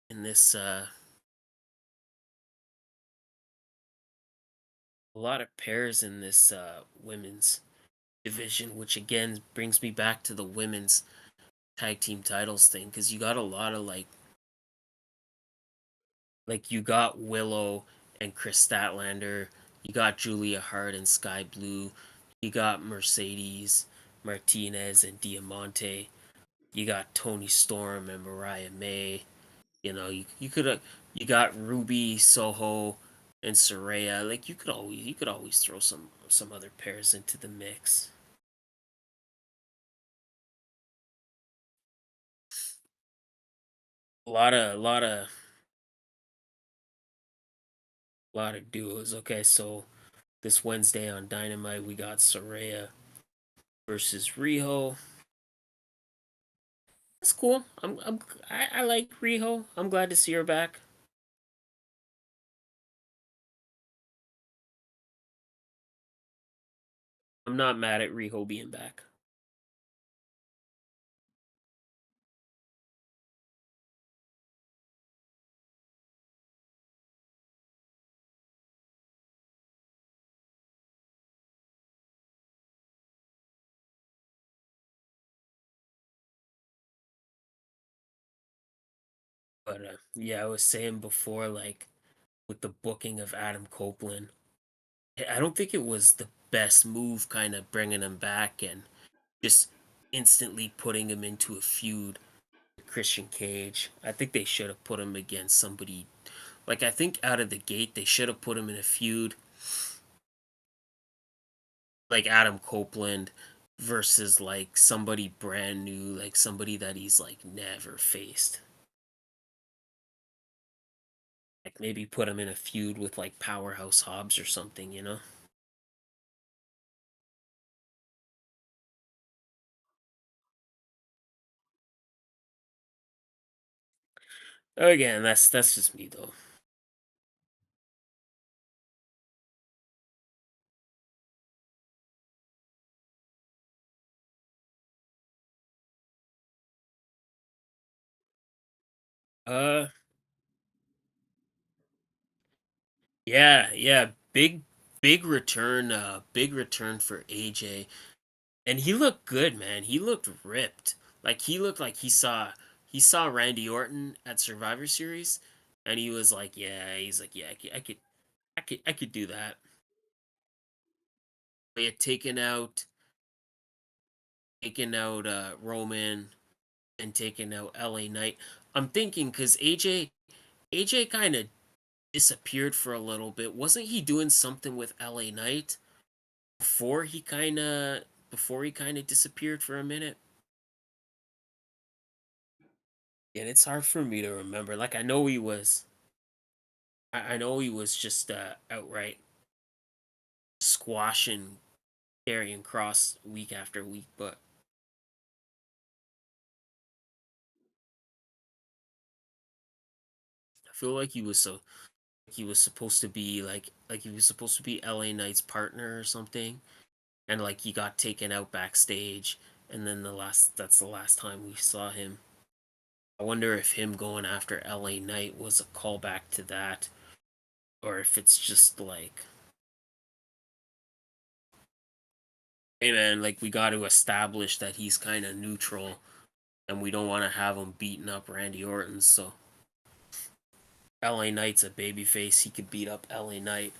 in this a lot of pairs in this women's division, which again brings me back to the women's tag team titles thing because you got a lot of like you got Willow and Chris Statlander, you got Julia Hart and Sky Blue, you got Mercedes Martinez and Diamante, you got Tony Storm and Mariah May. You know, you could have you got Ruby Soho and Soraya. Like you could always throw some other pairs into the mix. A lot of duos. Okay, so this Wednesday on Dynamite we got Soraya versus Riho. That's cool. I like Riho. I'm glad to see her back. I'm not mad at Riho being back. But yeah, I was saying before, like with the booking of Adam Copeland, I don't think it was the best move, kind of bringing him back and just instantly putting him into a feud with Christian Cage. I think they should have put him against somebody. Like I think out of the gate they should have put him in a feud like Adam Copeland versus like somebody brand new, like somebody that he's like never faced. Like maybe put him in a feud with like Powerhouse Hobbs or something, you know? Again, that's just me though. Uh yeah, big return for AJ. And he looked good, man. He looked ripped. Like he looked like he saw Randy Orton at Survivor Series and he was like, yeah, he's like, yeah, I could do that. He had taken out Roman and taken out LA Knight. I'm thinking because AJ kind of disappeared for a little bit. Wasn't he doing something with LA Knight before he kind of disappeared for a minute? And it's hard for me to remember. Like I know he was just outright squashing Karrion Cross week after week, but I feel like he was supposed to be like he was supposed to be LA Knight's partner or something, and like he got taken out backstage, and then that's the last time we saw him. I wonder if him going after LA Knight was a callback to that, or if it's just like, hey man, like we got to establish that he's kind of neutral, and we don't want to have him beating up Randy Orton. So LA Knight's a babyface; he could beat up LA Knight.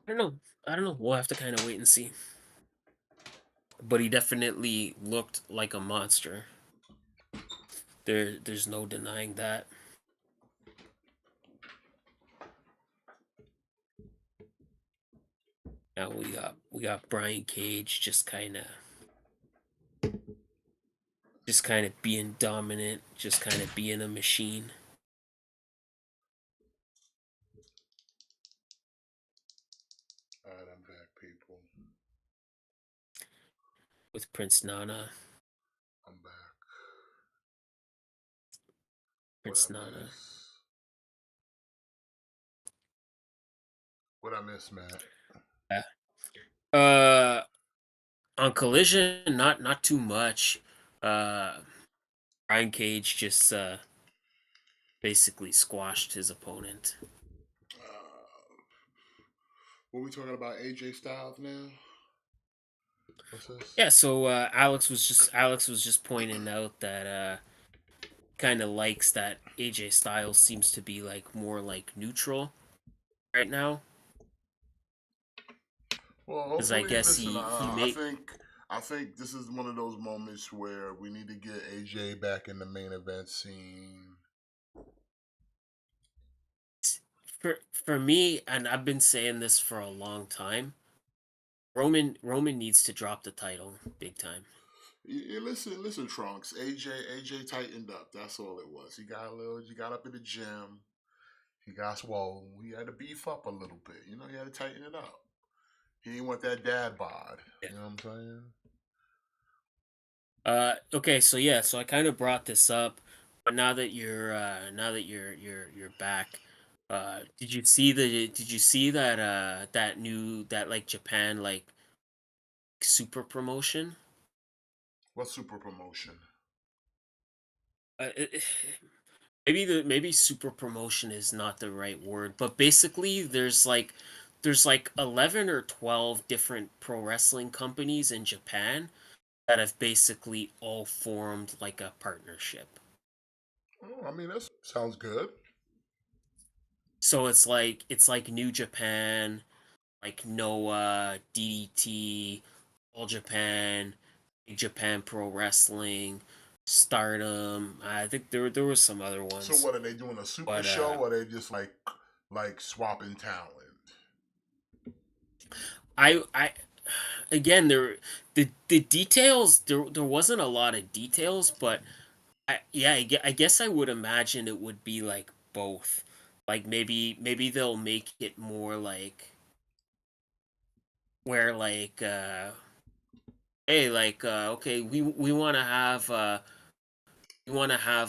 I don't know. I don't know. We'll have to kind of wait and see. But he definitely looked like a monster. There's no denying that. Now we got Brian Cage just kind of being dominant, just kind of being a machine. Alright, I'm back, people. With Prince Nana. I'm back. Prince Nana. What I miss, Matt? Yeah. On Collision, not too much. Brian Cage just basically squashed his opponent. What we talking about? AJ Styles now? What's this? Yeah, so Alex was just pointing out that kind of likes that AJ Styles seems to be like more like neutral right now. Well, Because I hopefully, guess listen. he made I think this is one of those moments where we need to get AJ back in the main event scene. for me, and I've been saying this for a long time. Roman needs to drop the title big time. Listen, Trunks. AJ tightened up. That's all it was. He got up in the gym. He got swole. He had to beef up a little bit. You know, he had to tighten it up. He didn't want that dad bod. Yeah. You know what I'm saying? Okay, so yeah, so I kind of brought this up, but now that you're back, did you see that that new that like Japan like super promotion? What super promotion? Uh, it, maybe super promotion is not the right word, but basically there's like 11 or 12 different pro wrestling companies in Japan that have basically all formed like a partnership. Oh, I mean, that sounds good. So it's like New Japan, like Noah, DDT, All Japan, Big Japan Pro Wrestling, Stardom. I think there were some other So ones, what are they doing? A super but show, or are they just like swapping talent? I again the details there wasn't a lot of details, but I guess I would imagine it would be like both. Like maybe they'll make it more like where like hey like okay we want to have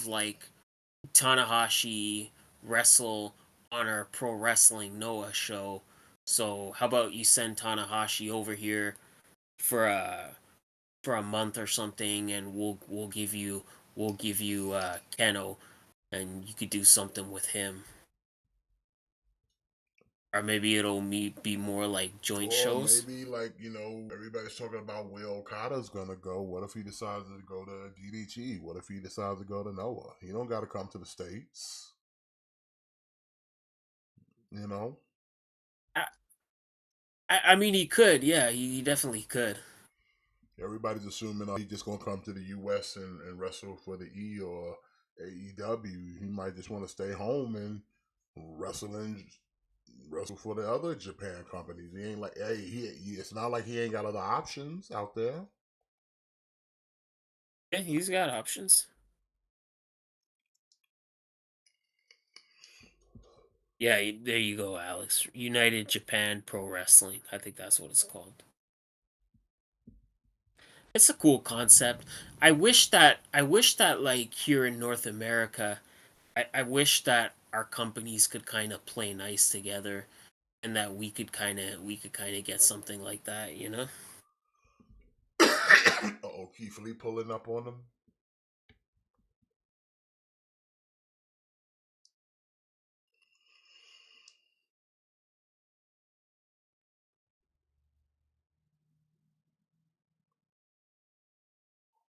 like Tanahashi wrestle on our pro wrestling Noah show. So how about you send Tanahashi over here for a month or something, and we'll give you Keno, and you could do something with him. or maybe it'll be more like joint Or shows. maybe like, everybody's talking about where Okada's gonna go. What if he decides to go to DDT? What if he decides to go to Noah? He don't got to come to the States. You know, I, I mean, he could. Yeah, he definitely could. everybody's assuming he just gonna come to the U.S. and wrestle for the E or AEW. He might just want to stay home and wrestle for the other Japan companies. He ain't like, hey, it's not like he ain't got other options out there. Yeah, he's got options. Yeah, there you go, Alex. United Japan Pro Wrestling. I think that's what it's called. It's a cool concept. I wish that like here in North America, I wish that our companies could kind of play nice together and that we could kind of get something like that, you know? Oh, Keith Lee pulling up on him.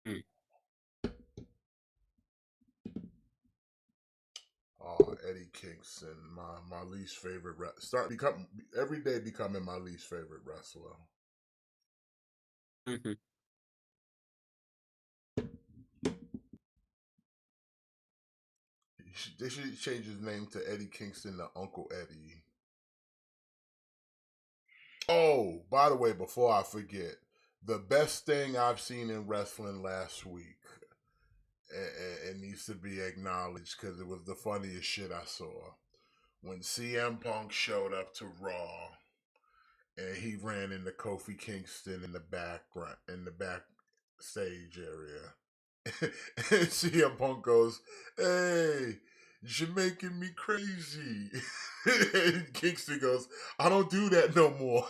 Mm. Eddie Kingston, my least favorite. Every day becoming my least favorite wrestler. Hmm. They should change his name to Eddie Kingston to Uncle Eddie. Oh, by the way, before I forget, the best thing I've seen in wrestling last week, it needs to be acknowledged because it was the funniest shit I saw. When CM Punk showed up to Raw and he ran into Kofi Kingston in the backstage area. And CM Punk goes, "Hey, you're making me crazy." And Kingston goes, "I don't do that no more.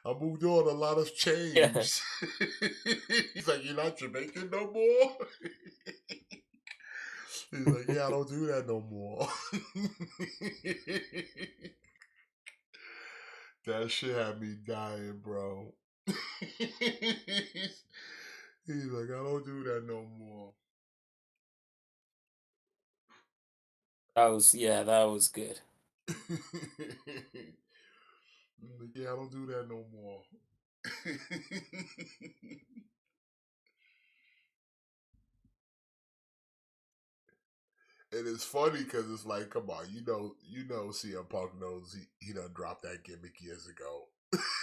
I moved on. A lot has Yeah. changed." He's like, "You're not Jamaican no more." He's like, "Yeah, I don't do that no more." That shit had me dying, bro. He's like, "I don't do that no more." That was good. I'm like, yeah, I don't do that no more. And it's funny because it's like, come on, CM Punk knows he done dropped that gimmick years ago.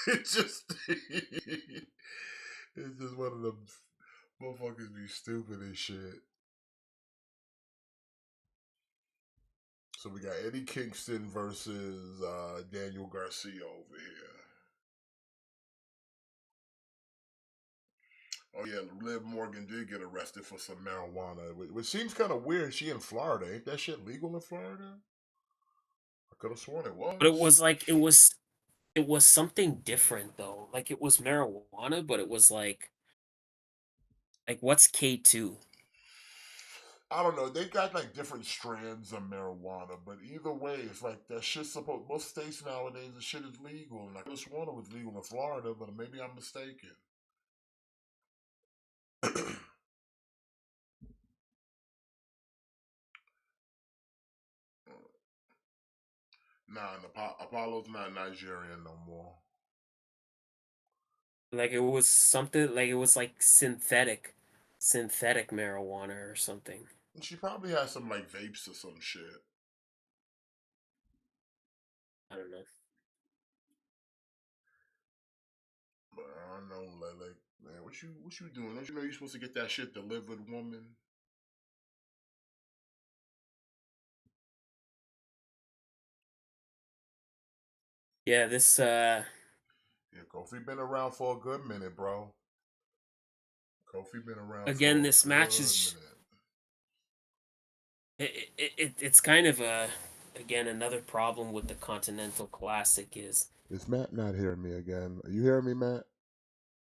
It's just, it's just one of them motherfuckers be stupid as shit. So we got Eddie Kingston versus Daniel Garcia over here. Oh yeah, Liv Morgan did get arrested for some marijuana, which seems kind of weird. She in Florida, ain't that shit legal in Florida? I could have sworn it But was. it was something different though. Like it was marijuana, but it was like what's K2? I don't know. They got like different strands of marijuana, but either way, it's like that shit's supposed. Most states nowadays, the shit is legal, and I could have sworn it was legal in Florida, but maybe I'm mistaken. Nah, and Apollo's not Nigerian no more. Like it was something like it was like synthetic marijuana or something. And she probably has some like vapes or some shit. I don't know. But I don't know, like, man, what you doing? Don't you know you're supposed to get that shit delivered, woman? Yeah, this Yeah, Kofi been around for a good minute, bro. Kofi been around again for a this match good is minute. it's kind of a again another problem with the Continental Classic is Is Matt not hearing me again? Are you hearing me, Matt?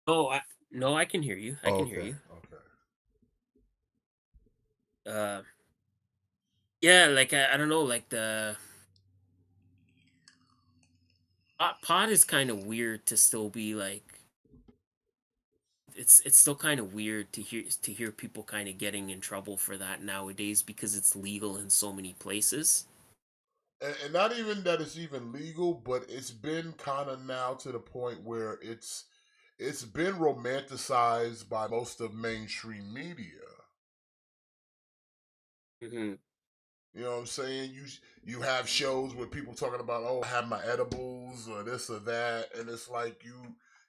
oh I no I can hear you. I Oh, can hear okay, you. okay. Uh yeah, like I don't know like Pot is kind of weird to still be like. It's still kind of weird to hear people kind of getting in trouble for that nowadays because it's legal in so many places. And not even that it's even legal, but it's been kind of now to the point where it's been romanticized by most of mainstream media. Hmm. You know what I'm saying? You have shows where people talking about, oh, I have my edibles or this or that, and it's like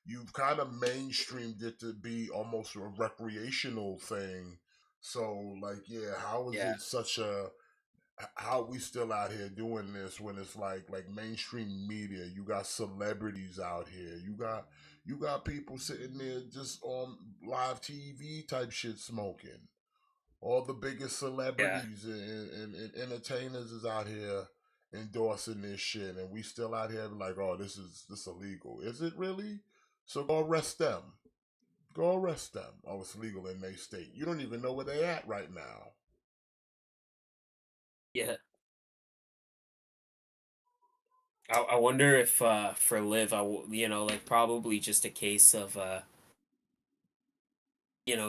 you've kind of mainstreamed it to be almost a recreational thing. So like, yeah, how is Yeah. it such a how we still out here doing this when it's like mainstream media? You got celebrities out here. You got people sitting there just on live TV type shit smoking. All the biggest Yeah. celebrities and entertainers is out here endorsing this shit, and we still out here like, oh, this illegal. Is it really? So go arrest them. Go arrest them. Oh, it's legal in their state. You don't even know where they at right now. Yeah. I wonder if for Liv, like probably just a case of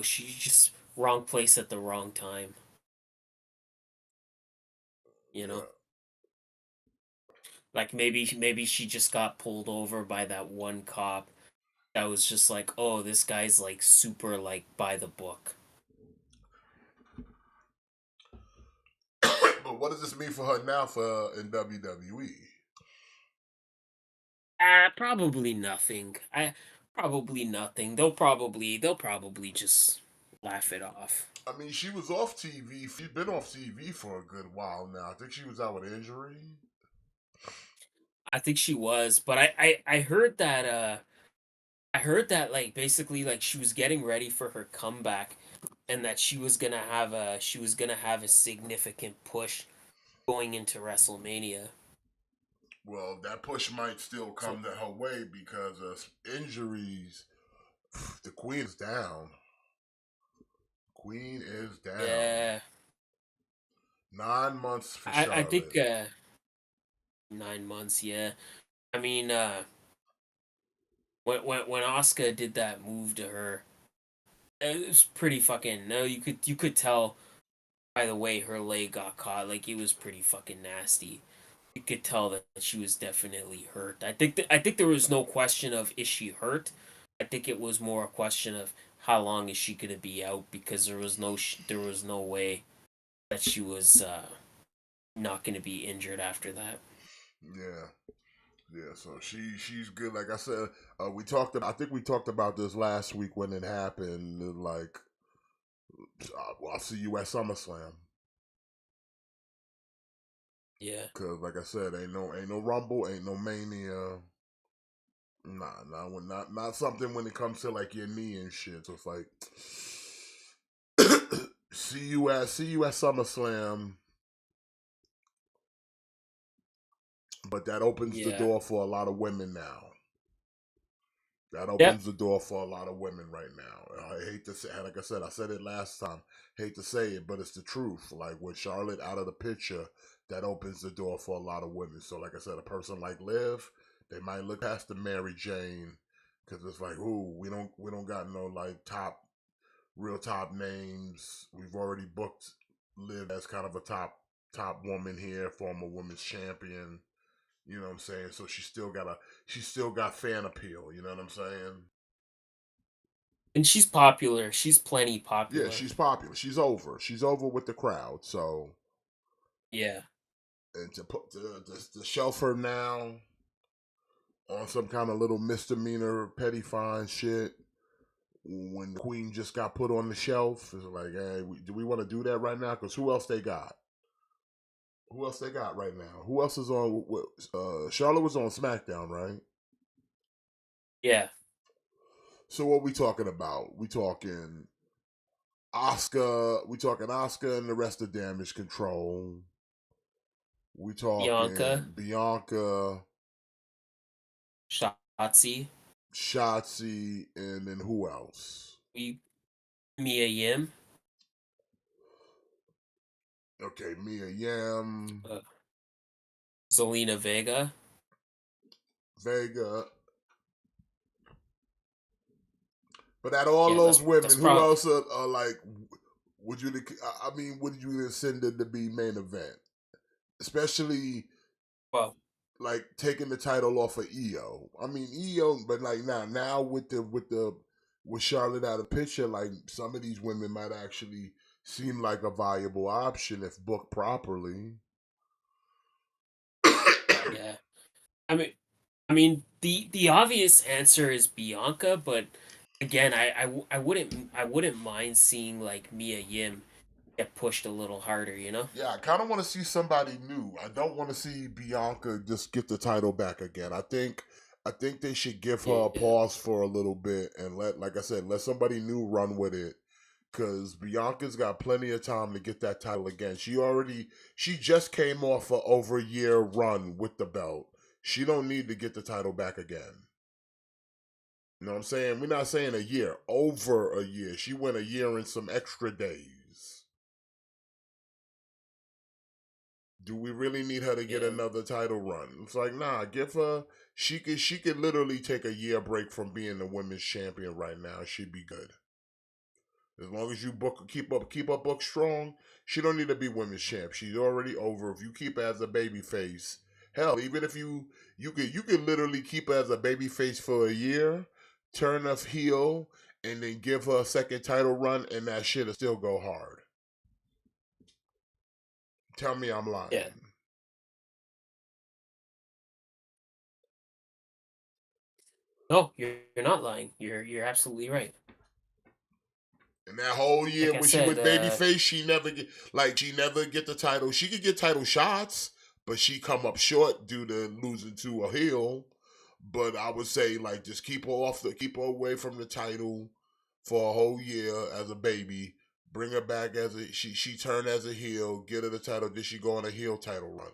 she just wrong place at the wrong time. You know, Yeah. like maybe she just got pulled over by that one cop that was just like, oh, this guy's like super like by the book. But what does this mean for her now for in WWE? Probably nothing. Probably nothing. They'll probably just laugh it off. I mean, she was off TV. She's been off TV for a good while now. I think she was out with injury. I think she was, but I heard that I heard that like basically like she was getting ready for her comeback and that she was gonna have a significant push going into WrestleMania. Well, that push might still So come to her way because of injuries. The queen is down. Queen is down. yeah, 9 months for I think Charlotte. 9 months. Yeah, I mean when Asuka did that move to her, it was pretty fucking no. You could tell by the way her leg got caught, like it was pretty fucking nasty. You could tell that she was definitely hurt. I think there was no question of is she hurt. I think it was more a question of how long is she gonna be out because there was no way that she was not gonna be injured after that. Yeah, yeah. So she's good. Like I said, we talked. I think we talked about this last week when it happened. Like, well, I'll see you at SummerSlam. Yeah, Cause like I said, ain't no Rumble, ain't no Mania. Not something when it comes to like your knee and shit. So it's like, see you at SummerSlam. But that opens the yeah, door for a lot of women now. That yep, opens the door for a lot of women right now. I hate to say, like I said, I said it last time. Hate to say it, but it's the truth. Like with Charlotte out of the picture, that opens the door for a lot of women. So, like I said, a person like Liv, they might look past the Mary Jane because it's like, ooh, we don't got no like real top names. We've already booked Liv as kind of a top woman here, former women's champion. You know what I'm saying? So she still got fan appeal. You know what I'm saying? and she's popular. She's plenty Yeah, popular. she's popular. She's over. She's over with the crowd. So Yeah, and to put to shelf her now on some kind of little misdemeanor petty fine shit when the queen just got put on the shelf is like, hey, do we want to do that right now? Because who else they got? Who else they got right now? Who else is on? Charlotte was on SmackDown, right? yeah, So what we talking about? We talking Oscar and the rest of Damage Control. We Bianca, talking Bianca, Shotzi, Shotzi, and then who else? we Mia Yim, Okay, Mia Yim, uh, Zelina Vega. Vega. But out of all Yeah, those women, that's who probably else are like? Would you? I mean, would you send it to be main event? Especially well. like taking the title off of EO. I mean EO, but like now with Charlotte out of picture, like some of these women might actually seem like a viable option if booked properly. Yeah. The obvious answer is Bianca, but again, I wouldn't mind seeing like Mia Yim get pushed a little harder, you know? Yeah, I kind of want to see somebody new. I don't want to see Bianca just get the title back again. I think they should give her a Yeah. pause for a little bit and like I said, let somebody new run with it. Cause Bianca's got plenty of time to get that title again. She just came off a over a year run with the belt. She don't need to get the title back again. You know what I'm saying? We're not saying a year, over a year. She went a year and some extra days. Do we really need her to get Yeah. another title run? It's like, nah, give her. She could literally take a year break from being the women's champion right now. She'd be good. As long as you keep up book strong, she don't need to be women's champ. She's already over. If you keep her as a baby face, hell, even if you could literally keep her as a baby face for a year, turn her heel, and then give her a second title run, and that shit'll still go hard. Tell me I'm Yeah. lying. No, you're not lying. You're absolutely right. And that whole year Like I when she said, was babyface, she never get the title. She could get title shots, but she come up short due to losing to a heel. But I would say like just keep her away from the title for a whole year as a baby. Bring her back as she turned as a heel, get her the title, then she go on a heel title run.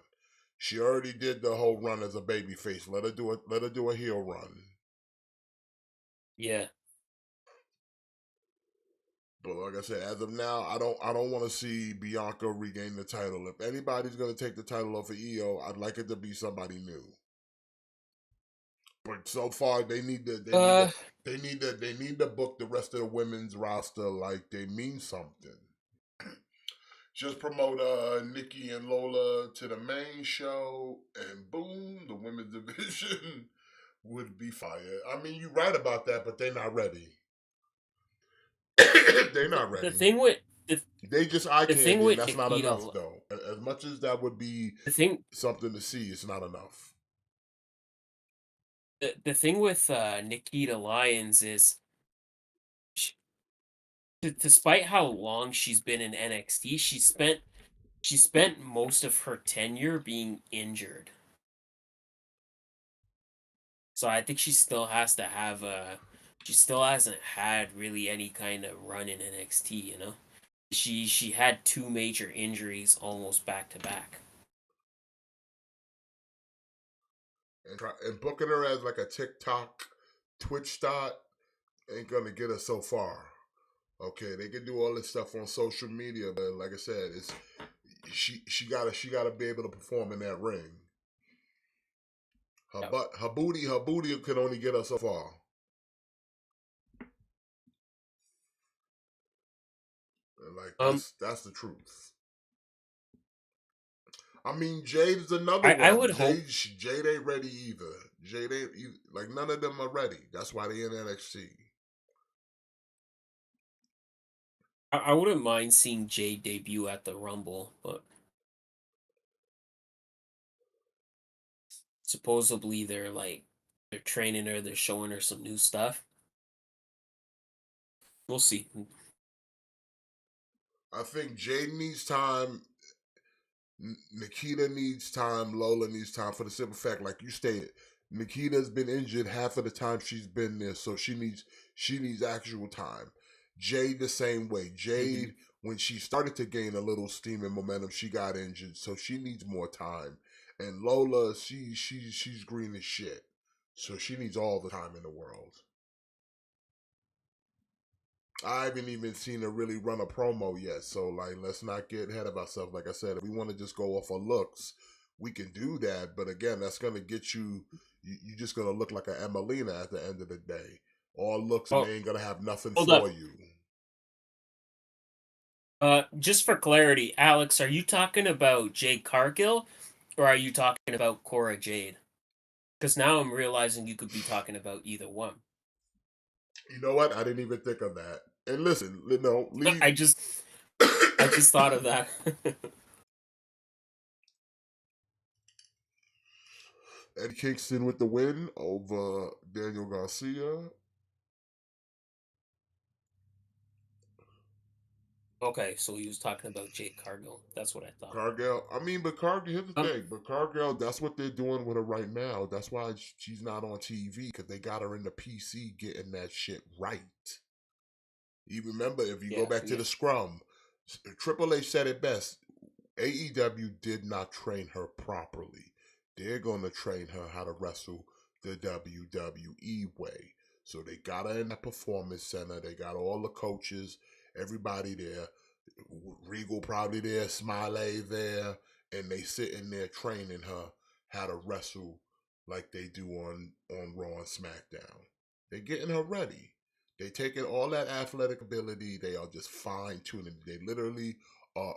She already did the whole run as a baby face. Let her do a heel run. yeah. But like I said, as of now, I don't want to see Bianca regain the title. If anybody's gonna take the title off of EO, I'd like it to be somebody new. But so far, Uh, they need to book the rest of the women's roster like they mean something. Just promote Nikki and Lola to the main show, and boom, the women's division would be fire. I mean, you're right about that, but they're not ready. They're not the ready. thing with the They just eye the thing candy, and with that's not enough, Nikita, though. As much as that would be the thing something to see, it's not enough. the thing with Nikita Lyons is, she, despite how long she's been in NXT, she spent most of her tenure being injured. So I think she still hasn't had really any kind of run in NXT, you know? She had two major injuries almost back to back. And booking her as like a TikTok, Twitch star ain't gonna get her so far. Okay, they can do all this stuff on social media, but like I said, it's she gotta be able to perform in that ring. Yep. Her booty can only get her so far. And like Um that's the truth. I mean, Jade is another I one. would hope Jade ain't ready either. Like none of them are ready. That's why they in NXT. I wouldn't mind seeing Jade debut at the Rumble, but supposedly they're training her, they're showing her some new stuff. We'll see. I think Jade needs time. Nikita needs time. Lola needs time for the simple fact, like you stated, Nikita's been injured half of the time she's been there, so she needs actual time. Jade the same way. Mhm. Jade, when she started to gain a little steam and momentum, she got injured, so she needs more time. And Lola, she's green as shit, so she needs all the time in the world. I haven't even seen her really run a promo yet. So like let's not get ahead of ourselves. Like I said, if we want to just go off of looks, we can do that. But again, that's gonna get you You just gonna look like an Emelina at the end of the day. All looks and Oh, they ain't gonna have nothing hold for up. you. Just for clarity, Alex, are you talking about Jade Cargill, or are you talking about Cora Jade? Because now I'm realizing you could be talking about either one. You know what? I didn't even think of that. And listen, leave. I just thought of that. Eddie Kingston with the win over Daniel Garcia. Okay, so he was talking about Jade Cargill. That's what I thought. Cargill. I mean, but Cargill. Here's the Um, thing. But Cargill. That's what they're doing with her right now. That's why she's not on TV because they got her in the PC getting that shit right. You remember if you go yeah, back to yeah, the scrum, Triple H said it best. AEW did not train her properly. They're going to train her how to wrestle the WWE way. So they got her in the performance center. They got all the coaches, everybody there. Regal probably there, Smiley there, and they sitting there training her how to wrestle like they do on Raw and SmackDown. They're getting her ready. They taking all that athletic ability. They are just fine tuning. They literally are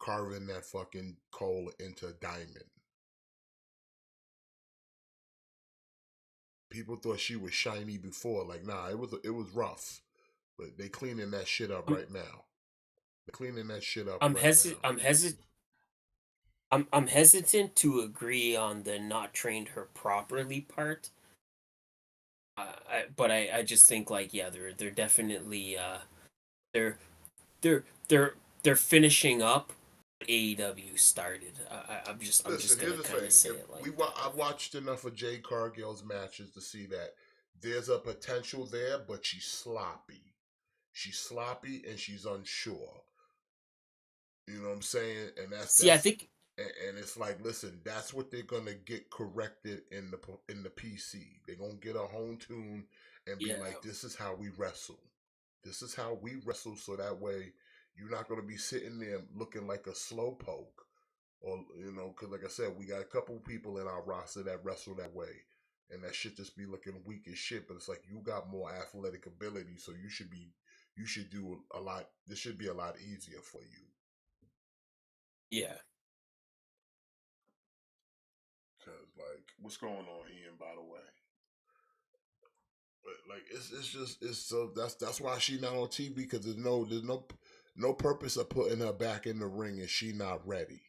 carving that fucking coal into a diamond. People thought she was shiny before. Like, nah, it was rough. But they cleaning that shit up I'm right now. They're cleaning that shit up I'm right hesitant. now. I'm hesitant to agree on the not trained her properly part. But I just think like yeah, they're definitely they're they're they're they're finishing up what AEW started. I'm just Listen, here's gonna the kind of thing. say If it we like wa- that. I've watched enough of Jade Cargill's matches to see that there's a potential there, but she's sloppy. She's sloppy and she's unsure. You know what I'm saying? And that's See, I that's think and it's like, listen, that's what they're gonna get corrected in the PC. They're gonna get a home tune and be yeah, like, this is how we wrestle. This is how we wrestle, so that way you're not gonna be sitting there looking like a slow poke, or because like I said, we got a couple people in our roster that wrestle that way, and that shit just be looking weak as shit. But it's like you got more athletic ability, so you should do a lot. This should be a lot easier for you. yeah. Cause like, what's going on, Ian? By the way, but like, it's so that's why she not on TV because there's no purpose of putting her back in the ring and she not ready.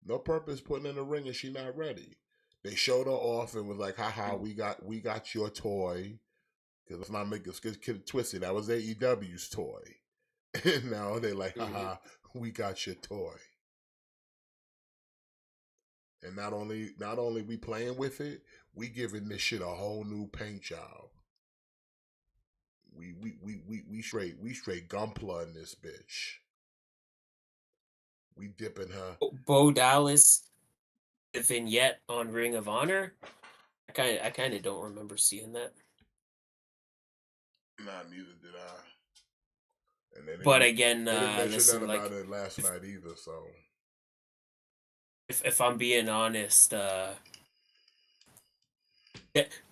No purpose putting in the ring and she not ready. They showed her off and was like, haha, we got your toy. Cause let's not make this kid twisted. That was AEW's toy. And now they like, Mhm. haha, we got your toy. And not only we playing with it, we giving this shit a whole new paint job. We straight gunpla in this bitch. We dipping her. Bo Dallas, the vignette on Ring of Honor. I kind of don't remember seeing that. Nah, neither did I. And they But didn't again, they didn't mention nothing listen, about like it last night either. So if I'm being honest,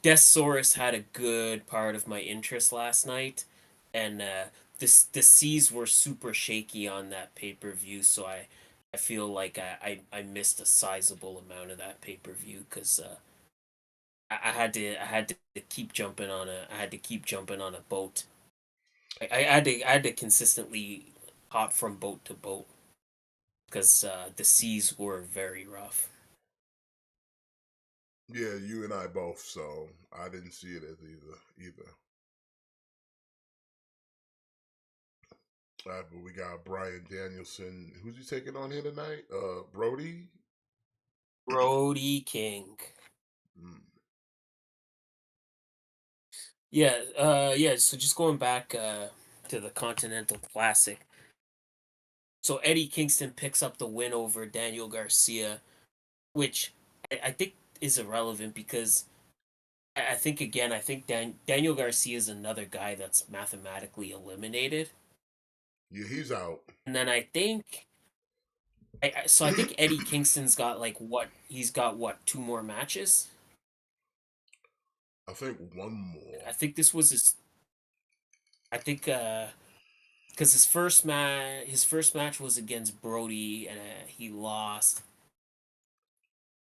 Deathsaurus had a good part of my interest last night, and the seas were super shaky on that pay-per-view, so I feel like I missed a sizable amount of that pay-per-view because I had to keep jumping on a boat. I had to consistently hop from boat to boat because the seas were very rough. yeah, you and I both. So I didn't see it as either. But we got Brian Danielson. Who's he taking on here tonight? Brody. Brody King. Mm. Yeah. So just going back to the Continental Classic. So Eddie Kingston picks up the win over Daniel Garcia, which I think is irrelevant because I think again I think Daniel Garcia is another guy that's mathematically eliminated, Yeah, he's out. and then I think so I think Eddie Kingston's got like what he's got what two more matches. I think one more. I think this was his. I think because his first match was against Brody and he lost,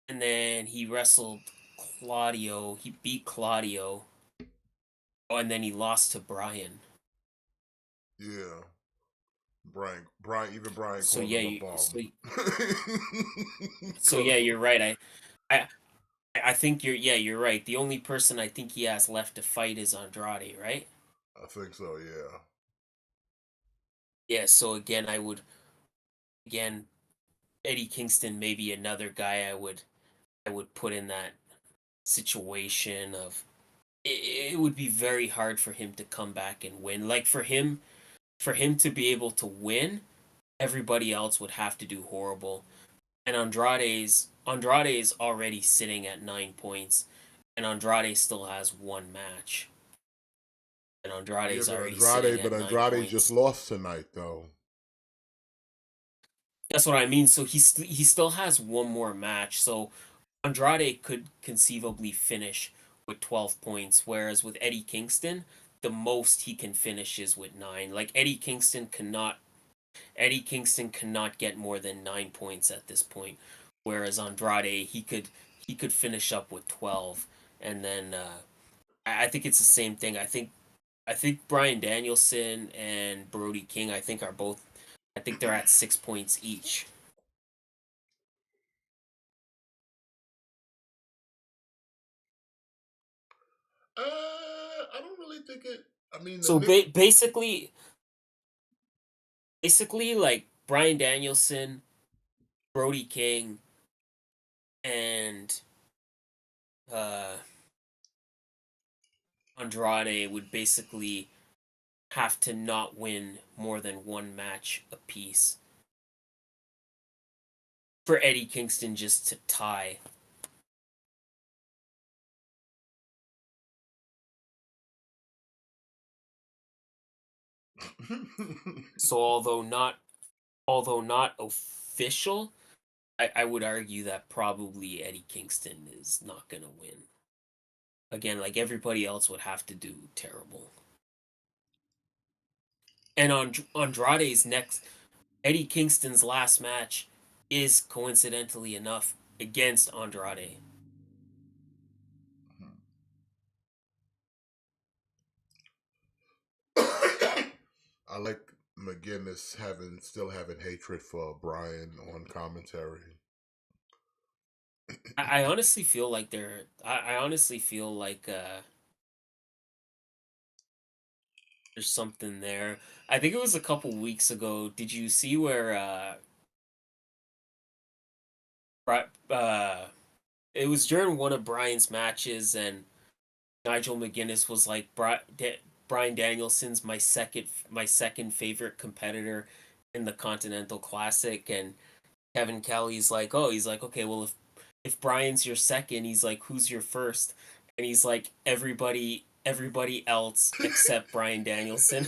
and then he wrestled Claudio. He beat Claudio. Oh, and then he lost to Brian. Yeah. Even Brian So called yeah, him a bum. yeah, you're right. I I think you're right. The only person I think he has left to fight is Andrade, right? I think so, yeah. Yeah. So again, again Eddie Kingston may be another guy I would put in that situation of it would be very hard for him to come back and win. Like for him to be able to win, everybody else would have to do horrible. And Andrade is already sitting at 9 points, and Andrade still has one match. And Andrade Yeah, is already sitting at nine Andrade just points. lost tonight though. That's what I mean. So he still has one more match. So Andrade could conceivably finish with 12 points, whereas with Eddie Kingston, the most he can finish is with 9. Like Eddie Kingston cannot get more than 9 points at this point, whereas Andrade he could finish up with 12, and then I think it's the same thing. I think Brian Danielson and Brody King I think they're at 6 points each. I don't really think it. I mean, the So Nick. basically like Brian Danielson, Brody King, and uh, Andrade would basically have to not win more than one match apiece for Eddie Kingston just to tie. So although not official, I would argue that probably Eddie Kingston is not gonna win. Again, like everybody else would have to do terrible. And on Andrade's next Eddie Kingston's last match is coincidentally enough against Andrade. I like McGinnis still having hatred for Brian on commentary. I honestly feel like I honestly feel like there's something there. I think it was a couple weeks ago. Did you see where uh it was during one of Brian's matches and Nigel McGuinness was like Brian Danielson's my second favorite competitor in the Continental Classic, and Kevin Kelly's like, "Oh, he's like, okay, well if Brian's your second, he's like, who's your first?" And he's like, everybody else except Brian Danielson.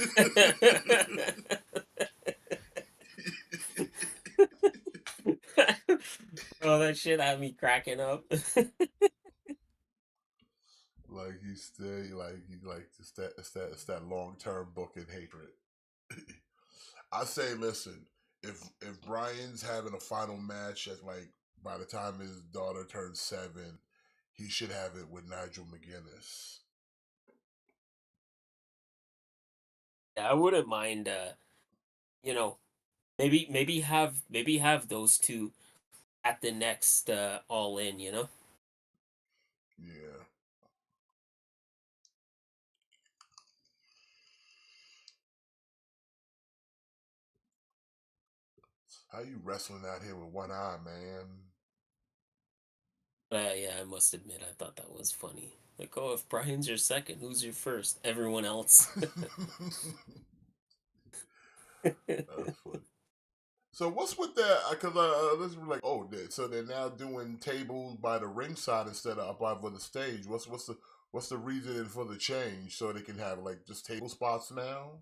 Oh, that shit had me cracking up. Like he like it's that long term booking hatred. I say, listen, if Brian's having a final match at like by the time his daughter turns 7, he should have it with Nigel McGuinness. Yeah, I wouldn't mind you know, maybe have those two at the next all in, you know? Yeah. How you wrestling out here with one eye, man? Yeah, I must admit, I thought that was funny. Like, oh, if Brian's your second, who's your first? Everyone else. That's funny. So what's with that? Because this was like, oh, so they're now doing tables by the ringside instead of up over the stage. What's the reasoning for the change? So they can have like just table spots now.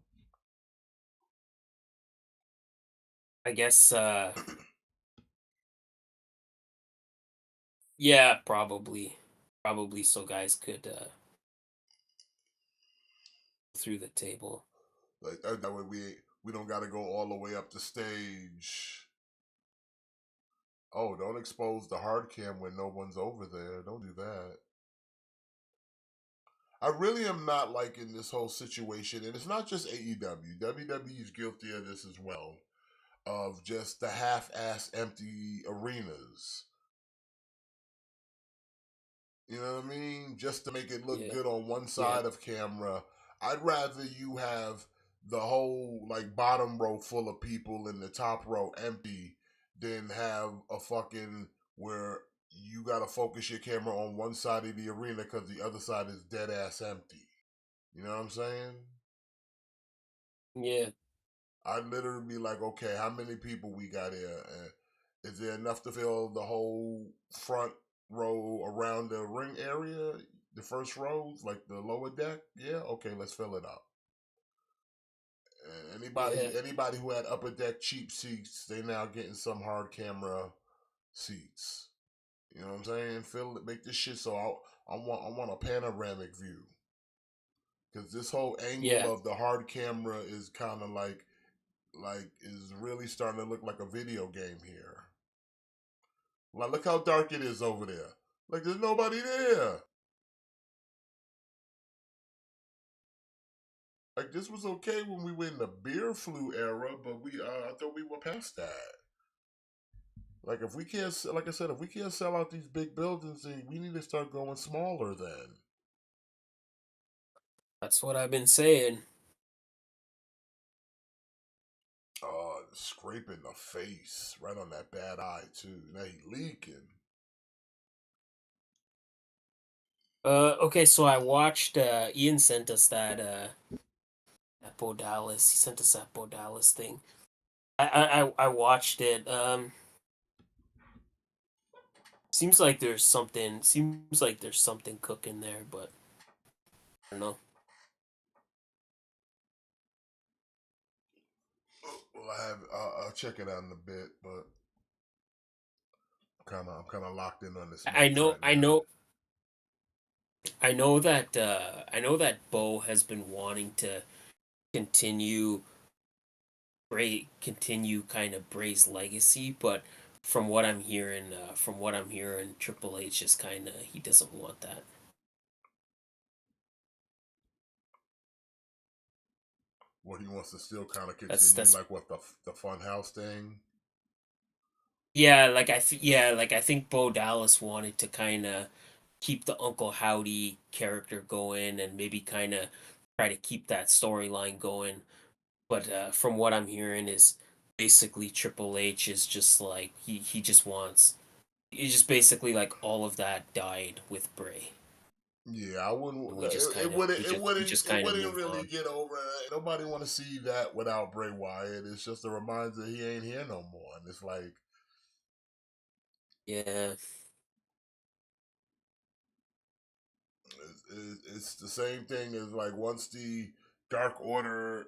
I guess, yeah, probably so guys could through the table. Like that way we don't got to go all the way up the stage. Oh, don't expose the hard cam when no one's over there. Don't do that. I really am not liking this whole situation, and it's not just AEW. WWE is guilty of this as well, of just the half-ass empty arenas. You know what I mean? Just to make it look Yeah. good on one Yeah. side of camera. I'd rather you have the whole like bottom row full of people and the top row empty than have a fucking where you gotta focus your camera on one side of the arena because the other side is dead ass empty. You know what I'm saying? Yeah. I'd literally be like, okay, how many people we got here? Is there enough to fill the whole front row around the ring area? The first rows, like the lower deck? Yeah, okay, let's fill it up. Anybody who had upper deck cheap seats, they now getting some hard camera seats. You know what I'm saying? Fill it, make this shit so I want a panoramic view. Because this whole angle of the hard camera is kind of like is really starting to look like a video game here. Like, look how dark it is over there. Like, there's nobody there. Like, this was okay when we were in the beer flu era, but I thought we were past that. Like, if we can't, like I said, if we can't sell out these big buildings, then we need to start going smaller. Then. That's what I've been saying. Scraping the face right on that bad eye too. Now he leaking. Okay, so I watched Ian sent us that Bo Dallas. He sent us that Bo Dallas thing. I watched it. Seems like there's something cooking there, but I don't know. Well, I'll check it out in a bit, but I'm kind of locked in on this I match know right I now. know I know that Bo has been wanting to continue continue kind of Bray's legacy, but from what I'm hearing, Triple H is kind of he doesn't want that. What he wants to still kind of continue, That's like what the Funhouse thing. yeah, like I think Bo Dallas wanted to kind of keep the Uncle Howdy character going and maybe kind of try to keep that storyline going. But from what I'm hearing is basically Triple H is just like he just wants he just basically like all of that died with Bray. Yeah, I wouldn't. And we just kind of we just It kind of wouldn't moved really on. get over. Nobody want to see that without Bray Wyatt. It's just a reminder he ain't here no more, and it's like Yeah. it's the same thing as like once the Dark Order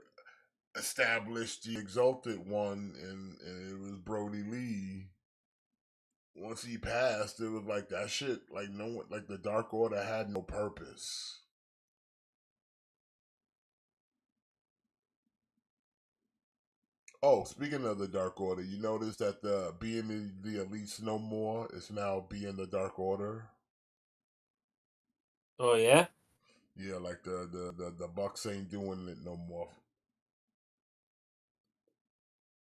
established the Exalted One, and it was Brody Lee. Once he passed, it was like that shit. Like no one, like the Dark Order had no purpose. Oh, speaking of the Dark Order, you notice that the being the Elites no more is now being the Dark Order. Oh yeah. Yeah, like the Bucks ain't doing it no more.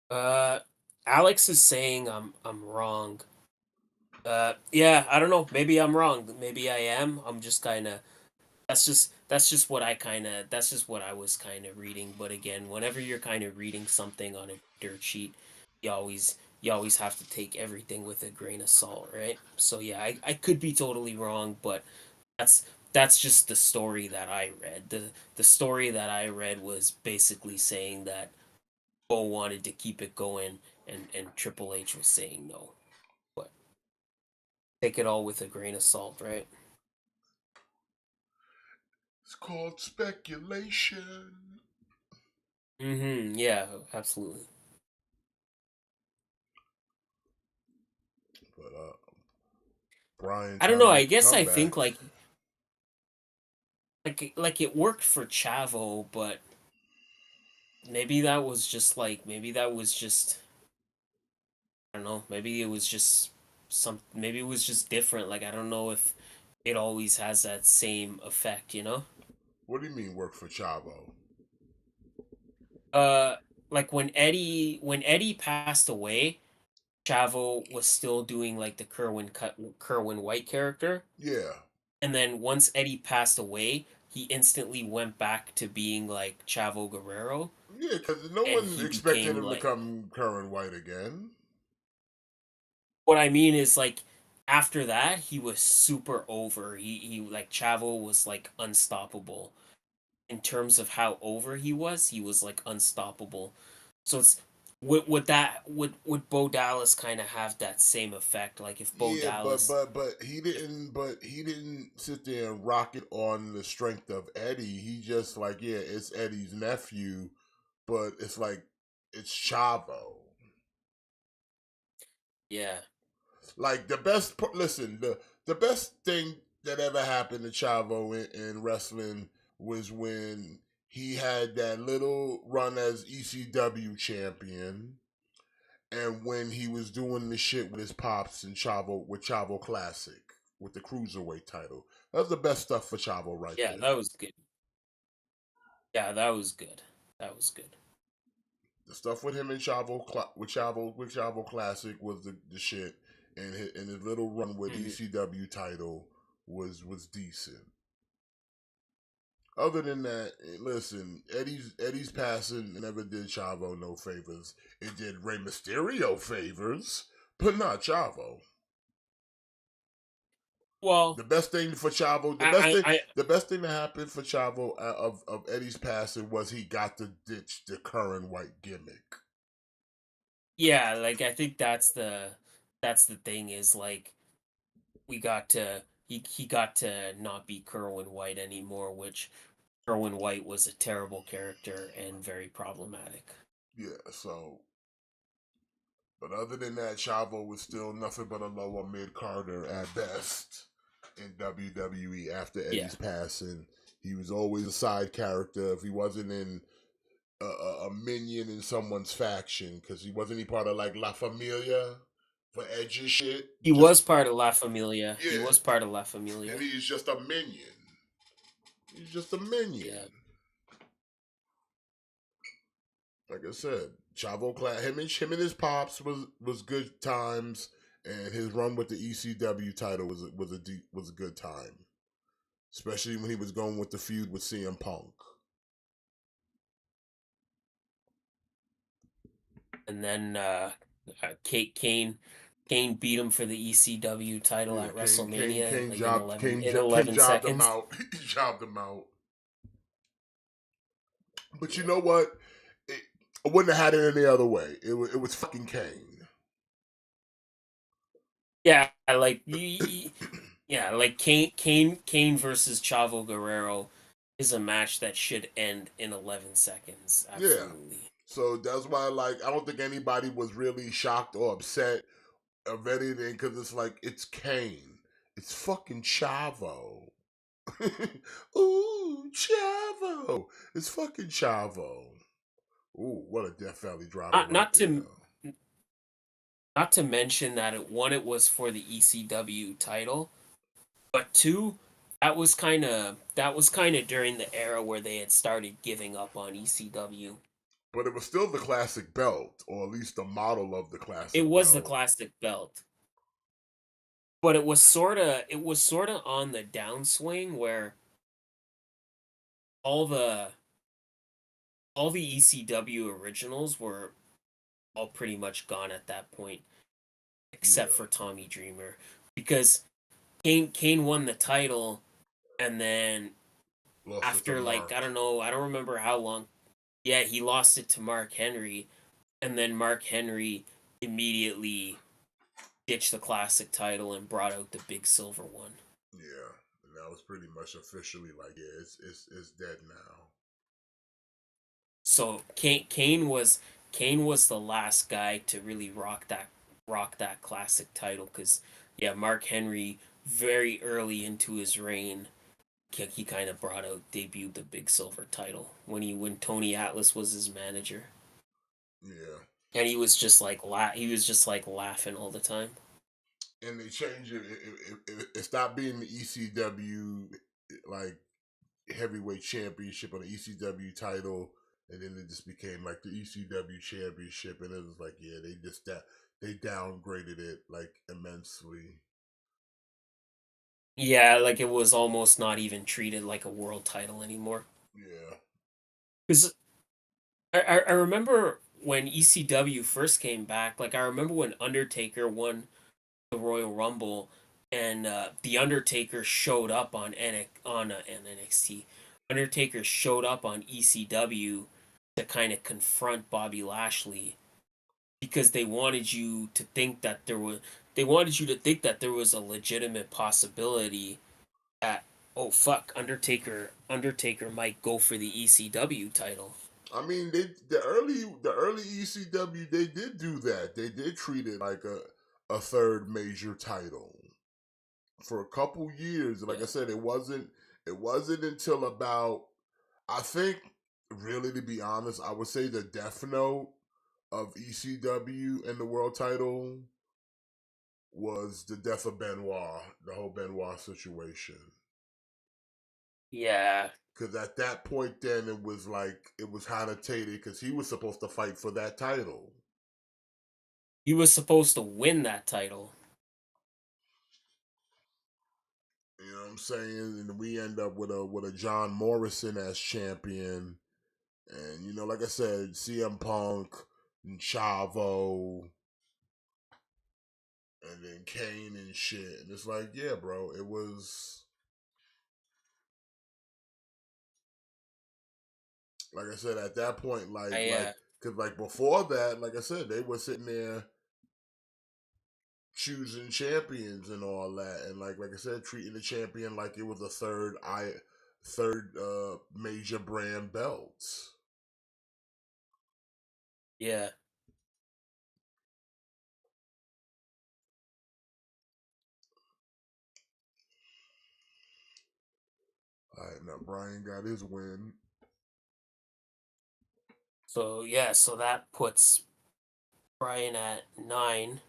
Uh, Alex is saying I'm wrong. Yeah, I don't know. Maybe I'm wrong. Maybe I am. I'm just kind of that's just what I kind of that's just what I was kind of reading. But again, whenever you're kind of reading something on a dirt sheet, you always have to take everything with a grain of salt, right? So yeah, I could be totally wrong, but that's that's just the story that I read. The story that I read was basically saying that Bo wanted to keep it going and Triple H was saying no. But take it all with a grain of salt, right? It's called speculation. Mm-hmm. Yeah, absolutely. But Brian I don't trying to know. I make a guess I comeback. think like like it worked for Chavo, but maybe that was just like maybe that was just I don't know, maybe it was just maybe it was just different. Like I don't know if it always has that same effect, you know? What do you mean work for Chavo? Uh like when Eddie passed away, Chavo was still doing like the Kerwin White character. Yeah. And then once Eddie passed away, he instantly went back to being like Chavo Guerrero, Yeah, because no and one he expected became him to like come current white again. what I mean is like after that he was super over. He like Chavo was like unstoppable in terms of how over he was like unstoppable. So it's would Bo Dallas kind of have that same effect? Like if Bo Yeah, Dallas, but he didn't sit there and rock it on the strength of Eddie. He just like, yeah, it's Eddie's nephew, but it's like it's Chavo. yeah, Like listen, the best thing that ever happened to Chavo in wrestling was when he had that little run as ECW champion, and when he was doing the shit with his pops and Chavo with Chavo Classic with the cruiserweight title. That was the best stuff for Chavo right yeah, there. that was good. Yeah, that was good. That was good. The stuff with him and with Chavo Classic was the shit, and his little run with Mhm. ECW title was decent. Other than that, listen, Eddie's passing never did Chavo no favors. It did Rey Mysterio favors, but not Chavo. Well, The best thing for Chavo, the best thing that happened for Chavo of Eddie's passing was he got to ditch the current white gimmick. yeah, like I think that's the thing is like we got to he got to not be Kerwin White anymore, which Kerwin White was a terrible character and very problematic. Yeah, so but other than that, Chavo was still nothing but a lower mid Carter at best in WWE after Yeah. Eddie's passing. He was always a side character. If he wasn't in a minion in someone's faction, because he wasn't any part of like La Familia for Edge's shit. He Just was part of La Familia. He yeah, was part of La and Familia. he's just a minion. He's just a minion. Yeah. Like I said, him and his pops was good times, and his run with the ECW title was a good time, especially when he was going with the feud with CM Punk. And then Kane beat him for the ECW title Yeah, at WrestleMania like in Kane 11 jobbed him seconds. out. He jobbed him out. But you know what? It, I wouldn't have had it any other way. It was fucking Kane. Yeah, like yeah, like Kane versus Chavo Guerrero is a match that should end in 11 seconds. Yeah. Absolutely. So that's why, like, I don't think anybody was really shocked or upset of anything because it's like it's Kane. It's fucking Chavo. Ooh, Chavo. It's fucking Chavo. Ooh, what a Death Valley driver Not right not there. to not to mention that it was for the ECW title, but two, that was kind of during the era where they had started giving up on ECW. But it was still the classic belt, or at least the model of the It classic was the belt. classic belt, but it was sort of on the downswing where all the all the ECW originals were all pretty much gone at that point, except Yeah. for Tommy Dreamer, because Kane won the title, and then Lost it to after like Mark. I don't remember how long. Yeah, he lost it to Mark Henry, and then Mark Henry immediately ditched the classic title and brought out the big silver one. Yeah. And that was pretty much officially like, yeah, it's dead now. So Kane was the last guy to really rock that classic title because yeah, Mark Henry very early into his reign he kind of debuted the big silver title when Tony Atlas was his manager, Yeah. and he was just like laughing all the time. And they changed it. It stopped being the ECW like heavyweight championship or the ECW title, and then it just became like the ECW championship, and it was like, yeah, they downgraded it like immensely. Yeah, like it was almost not even treated like a world title anymore. Yeah. Because I remember when ECW first came back. Like I remember when Undertaker won the Royal Rumble, and the Undertaker showed up on NXT. Undertaker showed up on ECW to kind of confront Bobby Lashley because they wanted you to think that there was a legitimate possibility that, oh fuck, Undertaker might go for the ECW title. I mean, the early ECW they did do that. They did treat it like a third major title for a couple years. Like I Yeah. said, it wasn't until about, I think, really, to be honest, I would say the death note of ECW and the world title was the death of Benoit, the whole Benoit situation. Yeah. Because at that point, then it was like it was connotated because he was supposed to fight for that title. He was supposed to win that title. You know what I'm saying? And we end up with a John Morrison as champion, and like I said, CM Punk and Chavo, and then Kane and shit. And it's like, yeah, bro, it was like I said at that point, I because like before that, like I said, they were sitting there choosing champions and all that, and like I said, treating the champion like it was a third major brand belt. Yeah. All right, now Brian got his win. So yeah, so that puts Brian at 9.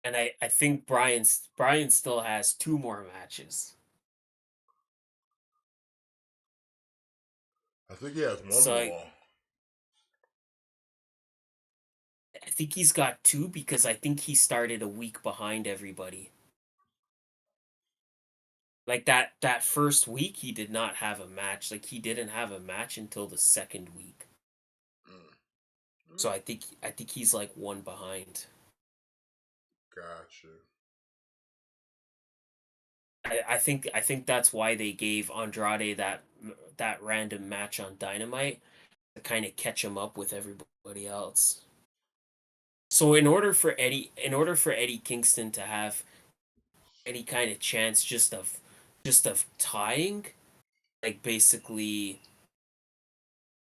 And I think Brian still has 2 more matches. I think he has one So more. I think he's got 2 because I think he started a week behind everybody. Like that first week he did not have a match. Like he didn't have a match until the second week. So Mm. I think he's like 1 behind. Gotcha. I think that's why they gave Andrade that random match on Dynamite to kind of catch him up with everybody else. So in order for Eddie Kingston to have any kind of chance just of tying, like basically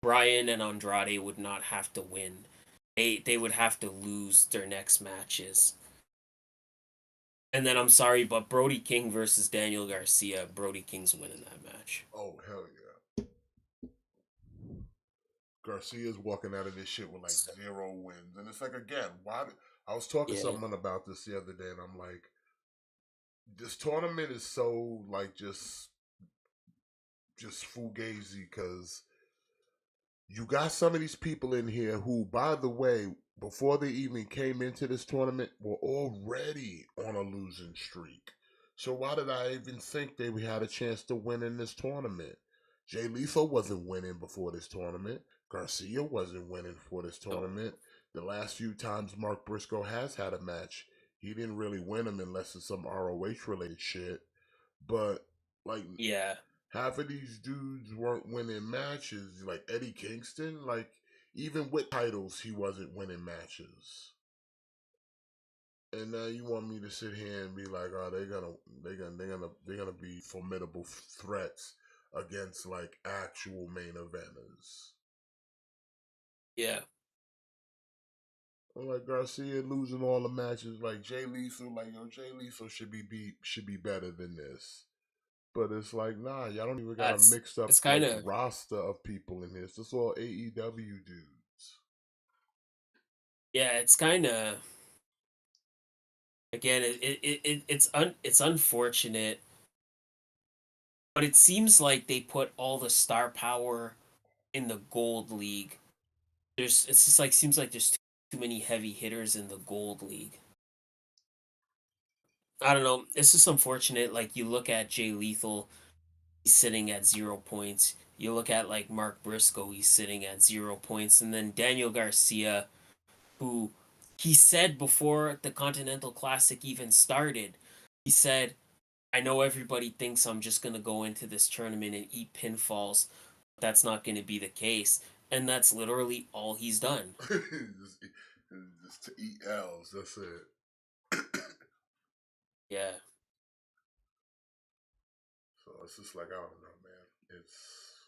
Bryan and Andrade would not have to win. They would have to lose their next matches. And then I'm sorry, but Brody King versus Daniel Garcia, Brody King's winning that match. Oh hell yeah. Garcia's walking out of this shit with like So, 0 wins, and it's like again, why? I was talking to yeah. someone about this the other day, and I'm like, this tournament is so like just fugazi because you got some of these people in here who, by the way, before they even came into this tournament, were already on a losing streak. So why did I even think they had a chance to win in this tournament? Jay Lethal wasn't winning before this tournament. Garcia wasn't winning for this So, tournament. The last few times Mark Briscoe has had a match, he didn't really win them unless it's some ROH related shit. But like yeah. half of these dudes weren't winning matches. Like Eddie Kingston, like even with titles, he wasn't winning matches. And now you want me to sit here and be like, oh, they're gonna be formidable threats against like actual main eventers. Yeah. I'm like Garcia losing all the matches. Like Jay Lethal, like yo, Jay Lethal should be better than this. But it's like, nah, y'all don't even got a That's mixed up it's kind like of roster of people in this. It's all AEW dudes. yeah, it's kind of again it's unfortunate, but it seems like they put all the star power in the gold league. It's just like seems like there's too many heavy hitters in the gold league. I don't know. It's just unfortunate. Like you look at Jay Lethal, he's sitting at 0 points. You look at like Mark Briscoe, he's sitting at 0 points, and then Daniel Garcia, who he said before the Continental Classic even started, he said, "I know everybody thinks I'm just gonna go into this tournament and eat pinfalls. But that's not gonna be the case." And that's literally all he's done. just, just to eat L's. That's it. Yeah. So it's just like I don't know, man. It's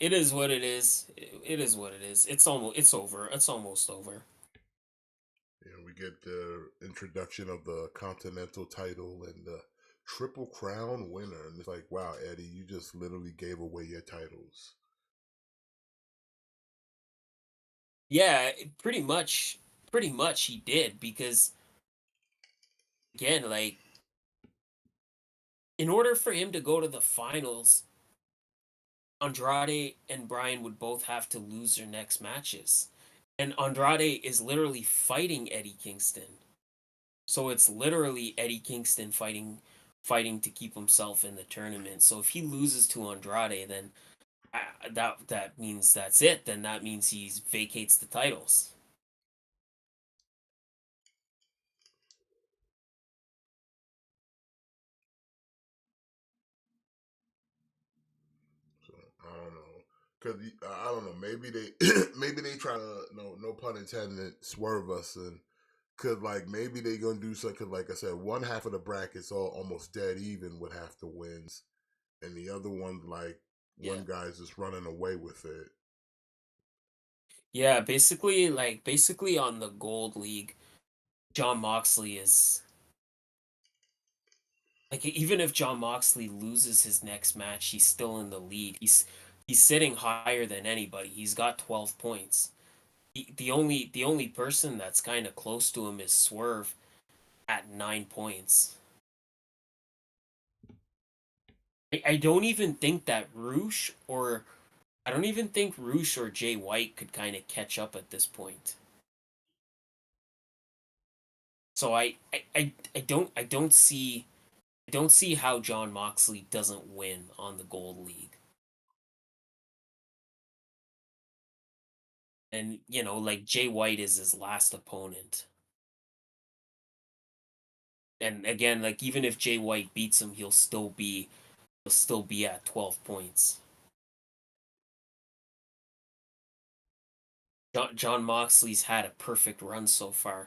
It is what it is. It is what it is. It's over. It's almost over. we get the introduction of the Continental title and the Triple Crown winner, and it's like, wow, Eddie, you just literally gave away your titles. Yeah, pretty much he did because again, like in order for him to go to the finals, Andrade and Bryan would both have to lose their next matches. And Andrade is literally fighting Eddie Kingston. So it's literally Eddie Kingston fighting to keep himself in the tournament. So if he loses to Andrade, then that means that's it. Then that means he vacates the titles. So I don't know, cause I don't know. Maybe they maybe they try to no pun intended swerve us and. Cause like maybe they gonna do something. Cause like I said, one half of the bracket's all almost dead even with half the wins, and the other one like Yeah. one guy's just running away with it. Yeah, basically on the Gold League, John Moxley is like even if John Moxley loses his next match, he's still in the lead. He's sitting higher than anybody. He's got 12 points. The only person that's kind of close to him is Swerve at 9 points. I don't even think that Roosh or I don't even think Roosh or Jay White could kind of catch up at this point. So I don't see how John Moxley doesn't win on the Gold League. And like Jay White is his last opponent. And again, like even if Jay White beats him, he'll still be at 12 points. John Moxley's had a perfect run so far.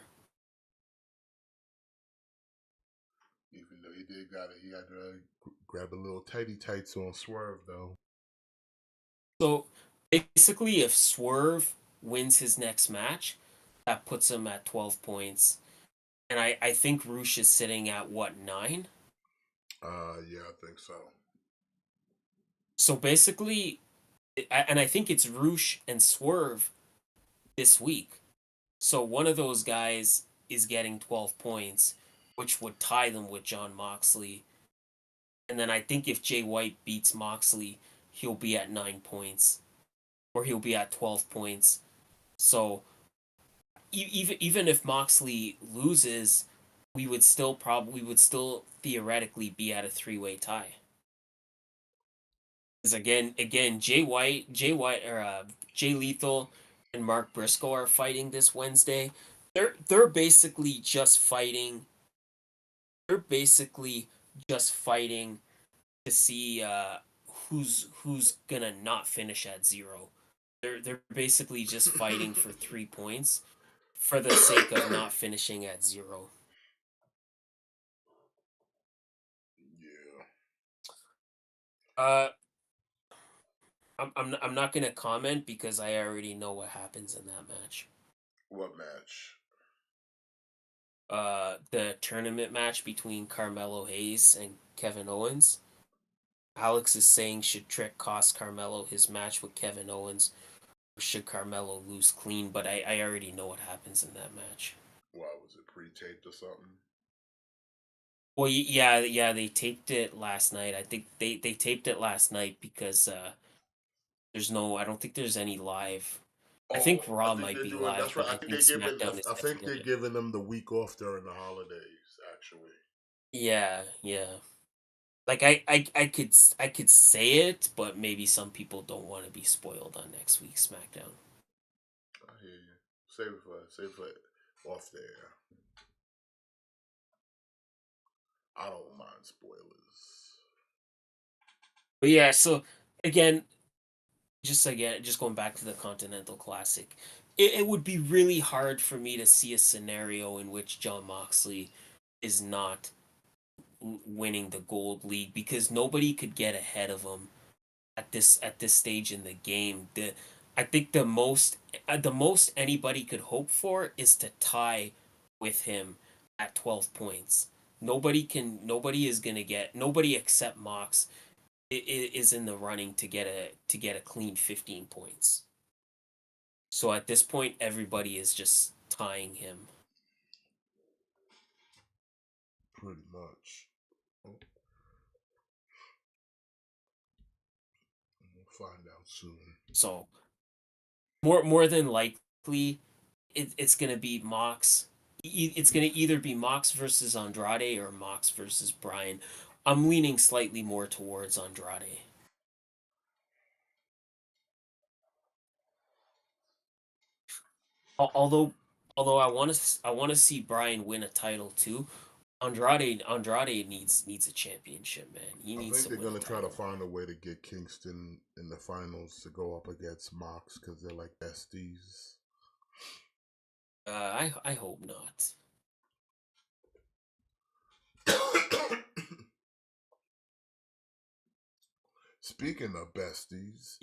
Even though he did got it, he had to grab a little tighty tights on Swerve though. So basically, if Swerve wins his next match, that puts him at 12 points. And I think Roosh is sitting at what, 9? Yeah, I think so. So basically, and I think it's Roosh and Swerve this week. So one of those guys is getting 12 points, which would tie them with John Moxley. And then I think if Jay White beats Moxley, he'll be at 9 points or he'll be at 12 points. So even if Moxley loses, we would still theoretically be at a three-way tie. Because again, Jay White or Jay Lethal and Mark Briscoe are fighting this Wednesday. They're basically just fighting. They're basically just fighting to see who's gonna not finish at 0. They're basically just fighting for 3 points for the sake of not finishing at 0. Yeah. Uh, I'm not gonna comment because I already know what happens in that match. What match? The tournament match between Carmelo Hayes and Kevin Owens. Alex is saying should Trick cost Carmelo his match with Kevin Owens, or should Carmelo lose clean? But I already know what happens in that match. Why was it pre-taped or something? Well, yeah, they taped it last night. I think they taped it last night because I don't think there's any live. I Oh, think I Raw think might they're be doing. live, That's right. but I I think think they're giving. SmackDown is I definitely think they're gonna. giving them the week off during the holidays. Actually, Yeah, yeah. Like I could say it, but maybe some people don't want to be spoiled on next week's SmackDown. I hear you. Save it for off there. I don't mind spoilers. But yeah, so again, just going back to the Continental Classic, it would be really hard for me to see a scenario in which John Moxley is not winning the gold league because nobody could get ahead of him at this stage in the game. The I think the most anybody could hope for is to tie with him at 12 points. Nobody is going to get nobody except Mox is in the running to get a clean 15 points. So at this point everybody is just tying him. Pretty much. We'll find out soon. So more than likely it's going to be Mox. It's going to either be Mox versus Andrade or Mox versus Bryan. I'm leaning slightly more towards Andrade. Although I want to see Bryan win a title too. Andrade needs a championship, man. He I needs think to they're win a gonna try to title. find a way to get Kingston in the finals to go up against Mox because they're like besties. I hope not. Speaking of besties,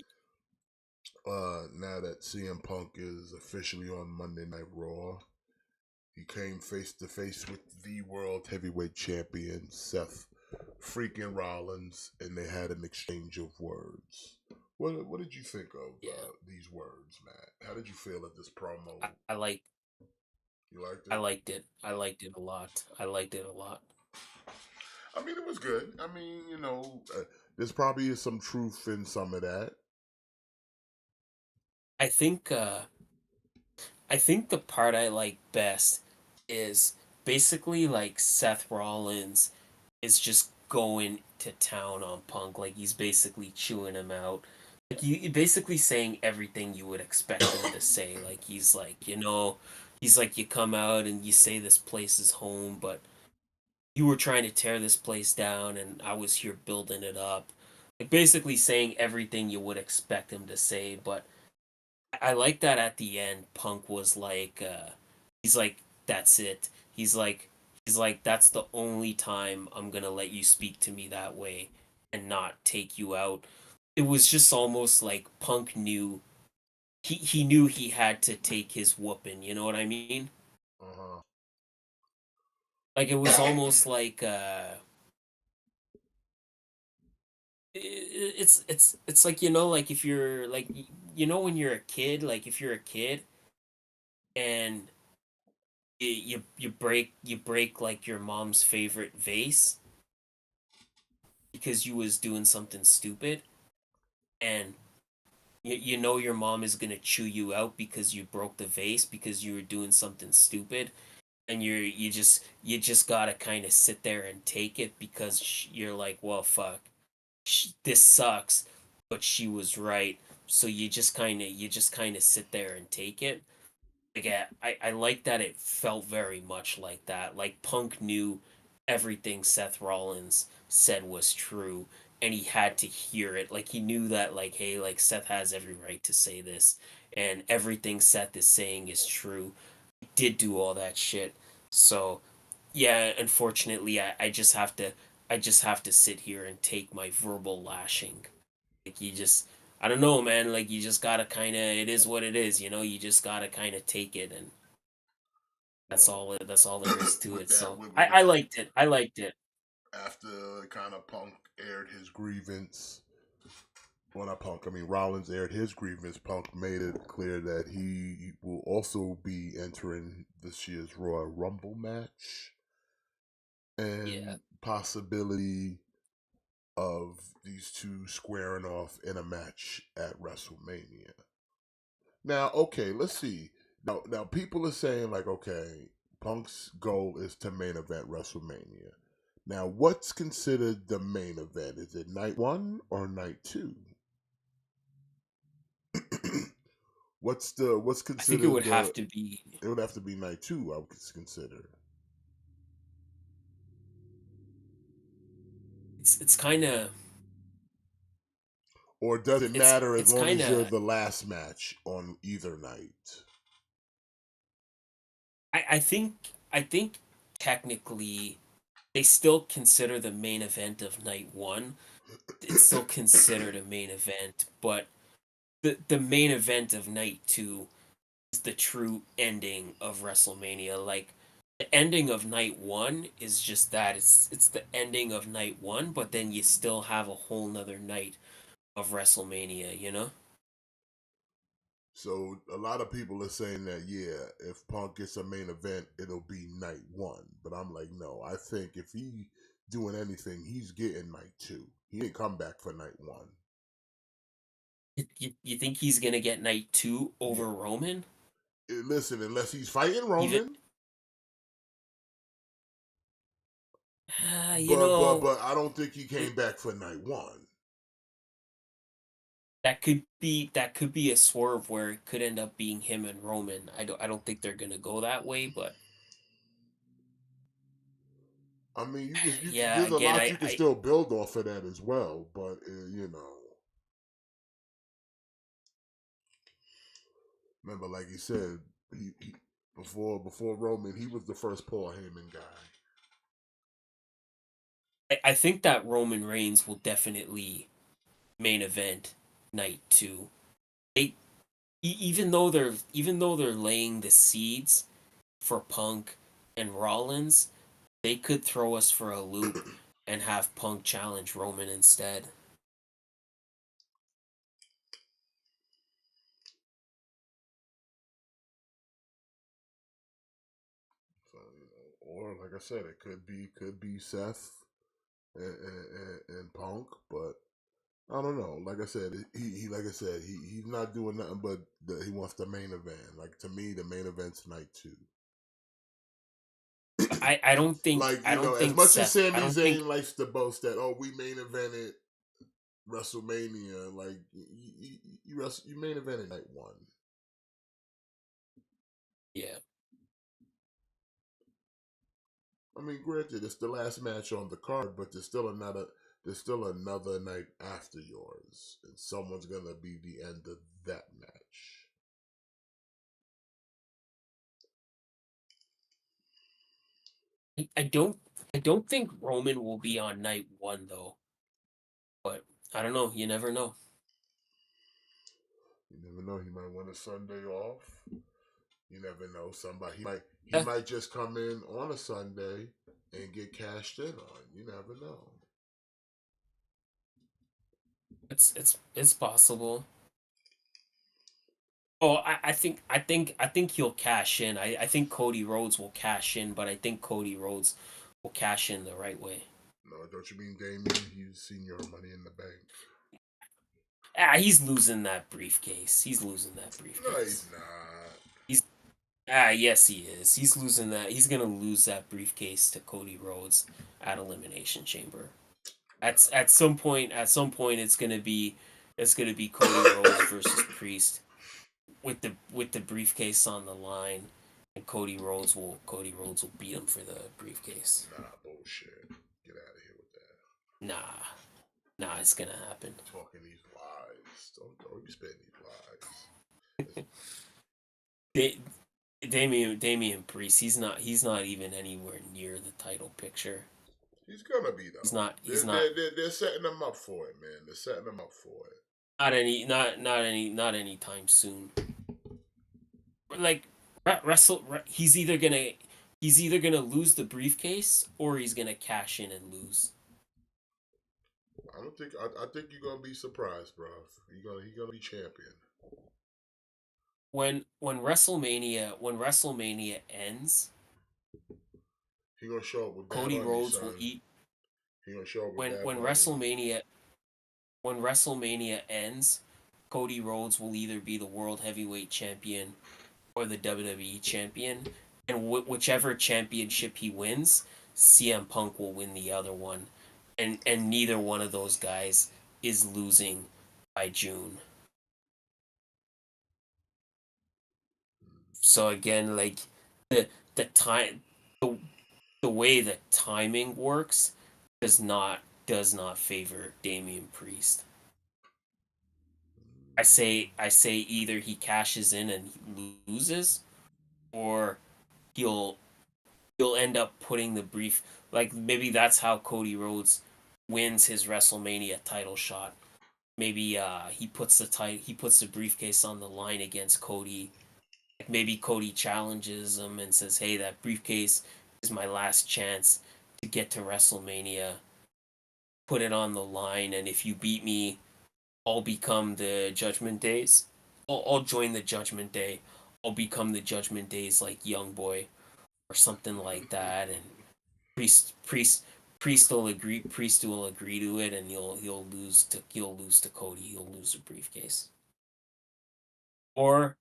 now that CM Punk is officially on Monday Night Raw, he came face to face with the World Heavyweight Champion Seth freaking Rollins, and they had an exchange of words. What did you think of Yeah, these words, Matt? How did you feel at this promo? I like You liked I it? liked it. I liked it a lot. I liked it a lot. I mean, it was good. I mean, there's probably some truth in some of that. I think I think the part I like best is basically like Seth Rollins is just going to town on Punk. Like he's basically chewing him out. Like you basically saying everything you would expect him to say. Like he's like you come out and you say this place is home, but you were trying to tear this place down and I was here building it up. Like basically saying everything you would expect him to say, but I like that at the end Punk was like he's like that's it. He's like that's the only time I'm going to let you speak to me that way and not take you out. It was just almost like Punk knew he knew he had to take his whooping, you know what I mean? Uh Like it was almost like it's like like if you're like when you're a kid, like if you're a kid and you break like your mom's favorite vase because you was doing something stupid and you know your mom is gonna chew you out because you broke the vase because you were doing something stupid and you just gotta kind of sit there and take it because you're like well fuck this sucks but she was right so you just kind of sit there and take it. Like I like that it felt very much like that. Like Punk knew everything Seth Rollins said was true and he had to hear it. Like he knew that like hey, like Seth has every right to say this and everything Seth is saying is true. He did do all that shit. So yeah, unfortunately I just have to sit here and take my verbal lashing. Like you just I don't know, man. Like you just gotta kind of. It is what it is, you know. You just gotta kind of take it, and that's Well, all. That's all there is to with it. that, So with I liked it. I liked it. after kind of Punk aired his grievance. Well, not Punk. I mean, Rollins aired his grievance. Punk made it clear that he will also be entering this year's Royal Rumble match Yeah. and possibility of these two squaring off in a match at WrestleMania. Now, okay, let's see. Now people are saying like, okay, Punk's goal is to main event WrestleMania. Now, what's considered the main event? Is it night one or night two? what's I think it considered would the? have to be. It would have to be night two. I would consider. It's kind of. Or does it It's matter as it's long kind as you're of. the last match on either night? I think technically they still consider the main event of night one. It's still considered a main event, but the main event of night two is the true ending of WrestleMania. Like the ending of night one is just that. It's the ending of night one, but then you still have a whole nother night of WrestleMania, you know? So a lot of people are saying that yeah, if Punk gets a main event, it'll be night one. But I'm like, no. I think if he doing anything, he's getting night two. He ain't come back for night one. You think he's gonna get night two Yeah. over Roman? Listen, unless he's fighting Even Roman, you know, but I don't think he it, came back for night one. that could be a swerve where it could end up being him and Roman. I don't think they're gonna go that way, but I mean, you can. yeah, There's a again, lot I you can I still build off of that as well. But you know, remember, like he said, he before Roman, he was the first Paul Heyman guy. I think that Roman Reigns will definitely main event night two. They even though they're laying the seeds for Punk and Rollins, they could throw us for a loop and have Punk challenge Roman instead. So or like I said, it could be Seth and Punk, but I don't know. Like I said, he like I said, he's not doing nothing but he wants the main event. Like to me, the main event's night two. I don't think Like I you know, don't as think much as Seth. I Sami don't think. Zayn likes to boast that we main evented WrestleMania, like you main evented night one. Yeah, I mean, granted, it's the last match on the card, but there's still another night after yours, and someone's gonna be the end of that match. I don't. I don't think Roman will be on night one though. But I don't know. You never know. You never know. He might want a Sunday off. You never know. Somebody he Yeah, might just come in on a Sunday and get cashed in on. You never know. it's possible. Oh, I think he'll cash in. I think Cody Rhodes will cash in, but I think Cody Rhodes will cash in the right way. No, don't you mean Damien? He's senior Money in the Bank. He's losing that briefcase. He's losing that No, he's briefcase. not. He's yes he is. He's losing that. He's gonna lose that briefcase to Cody Rhodes at Elimination Chamber. At some point it's gonna be Cody Rhodes versus Priest with the briefcase on the line, and Cody Rhodes will beat him for the briefcase. Nah, bullshit. Get out of here with that. Nah, nah, it's gonna happen. Talking these lies. Don't you spend these lies. Da- Damian Priest, he's not even anywhere near the title picture. He's gonna be He's though. not he's They're, not they're, they're they're setting him up for it, man. They're setting him up for it. not anytime soon. Like he's either gonna lose the briefcase or he's gonna cash in and lose. I don't think. I think you're gonna be surprised, bro. He gonna be champion. When WrestleMania ends, He gonna show up with Bad Cody Bunny, Rhodes will son. eat He gonna show up with when Bad when Bunny. WrestleMania ends, Cody Rhodes will either be the World Heavyweight Champion or the WWE Champion, and whichever championship he wins, CM Punk will win the other one, and neither one of those guys is losing by June. So again, like the the time the the way the timing works does not favor Damian Priest. I say either he cashes in and he loses, or he'll he'll end up putting the brief, like maybe that's how Cody Rhodes wins his WrestleMania title shot. Maybe he puts the briefcase on the line against Cody. Maybe Cody challenges him and says, "Hey, that briefcase is my last chance to get to WrestleMania. Put it on the line, and if you beat me, I'll become the Judgment Days. I'll join the Judgment Day. I'll become the Judgment Days like young boy or something like that." And Priest Priest Priest will agree to it, and he'll lose to Cody. He'll lose the briefcase. Or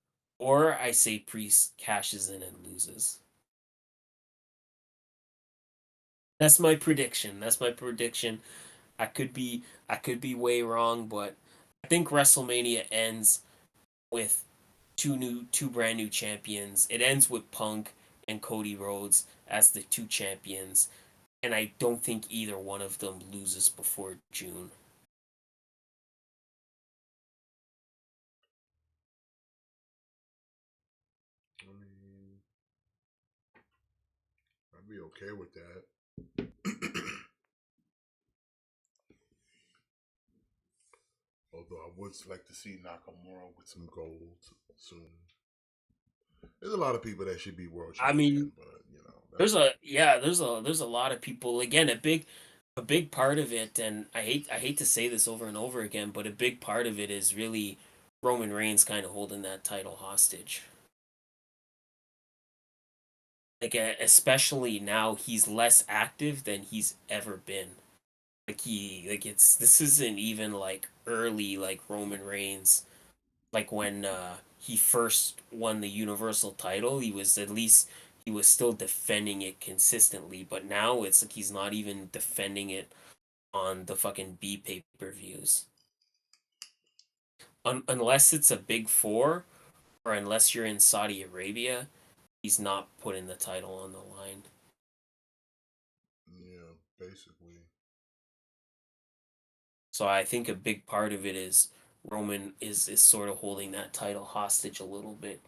I say Priest cashes in and loses. That's my prediction. That's my prediction. I could be way wrong, but I think WrestleMania ends with two brand new champions. It ends with Punk and Cody Rhodes as the two champions, and I don't think either one of them loses before June. I mean, I'd be okay with that. Although I would like to see Nakamura with some gold soon. There's a lot of people that should be world I champion, mean, but that's there's a lot of people. Again, a big part of it, and I hate to say this over and over again, but a big part of it is really Roman Reigns kind of holding that title hostage. Like especially now, he's less active than he's ever been. Like it's this isn't even like early like Roman Reigns, like when he first won the Universal title, he was still defending it consistently, but now it's like he's not even defending it on the fucking B pay-per-views. Unless it's a big four, or unless you're in Saudi Arabia, he's not putting the title on the line. yeah, basically. So I think a big part of it is Roman is sort of holding that title hostage a little bit.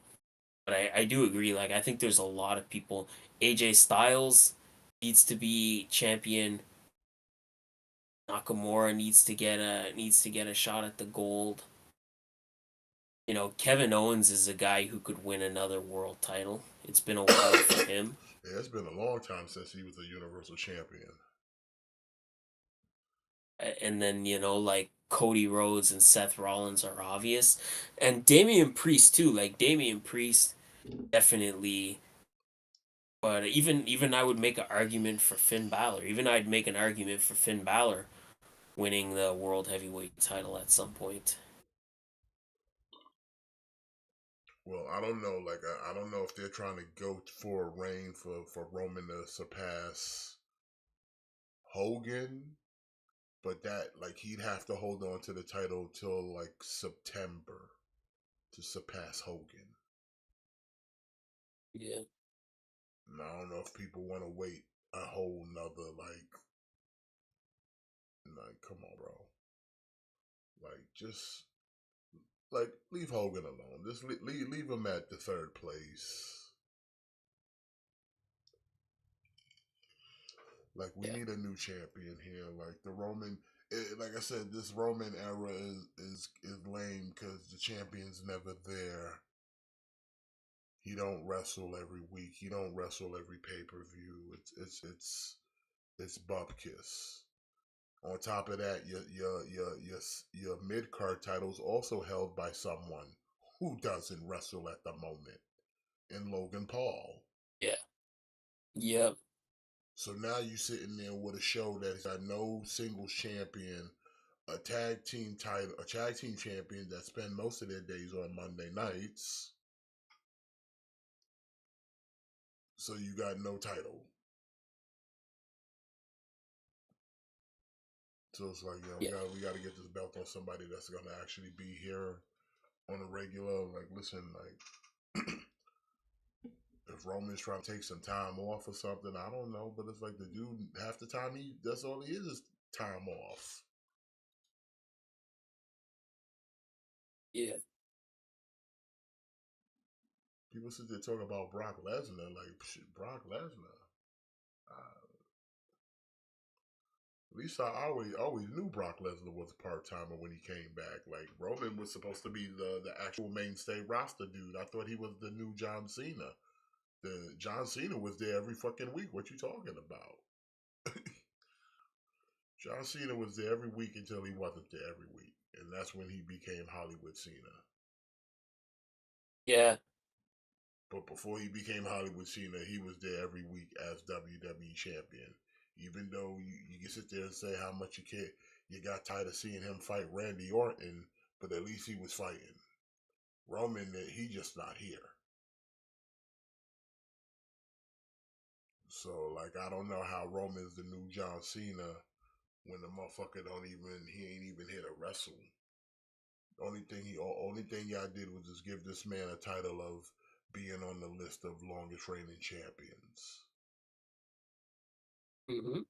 But I do agree. Like I think there's a lot of people. AJ Styles needs to be champion. Nakamura needs to get a shot at the gold. You know, Kevin Owens is a guy who could win another world title. It's been a while for him. Yeah, it's been a long time since he was a Universal Champion. And then, you know, like Cody Rhodes and Seth Rollins are obvious. And Damian Priest too. Like Damian Priest definitely, but even I would make an argument for Finn Balor. Even I'd make an argument for Finn Balor winning the world heavyweight title at some point. Well, I don't know. Like, I don't know if they're trying to go for a reign for Roman to surpass Hogan, but that like he'd have to hold on to the title till like September to surpass Hogan. Yeah. And I don't know if people want to wait a whole nother like come on, bro. Like just like leave Hogan alone. Just leave him at the third place. Like we Yeah. need a new champion here. Like the Roman, like I said, this Roman era is lame because the champion's never there. He don't wrestle every week. He don't wrestle every pay per view. It's bupkis. On top of that, your mid card title's also held by someone who doesn't wrestle at the moment in Logan Paul. Yeah. Yep. So now you sitting there with a show that's got no singles champion, a tag team champion that spend most of their days on Monday nights. So you got no title. So it's like, we got to get this belt on somebody that's gonna actually be here on a regular. Like, listen, like if Roman's trying to take some time off or something, I don't know. But it's like the dude, half the time that's all he is time off. Yeah. People sit there talking about Brock Lesnar, like shit, Brock Lesnar. At least I always knew Brock Lesnar was a part timer when he came back. Like Roman was supposed to be the actual mainstay roster dude. I thought he was the new John Cena. The John Cena was there every fucking week. What you talking about? John Cena was there every week until he wasn't there every week, and that's when he became Hollywood Cena. Yeah. But before he became Hollywood Cena, he was there every week as WWE champion. Even though you can sit there and say how much you got tired of seeing him fight Randy Orton, but at least he was fighting. Roman, he just not here. So, like, I don't know how Roman's the new John Cena when the motherfucker he ain't even here to wrestle. Only thing y'all did was just give this man a title of being on the list of longest reigning champions. Mm-hmm.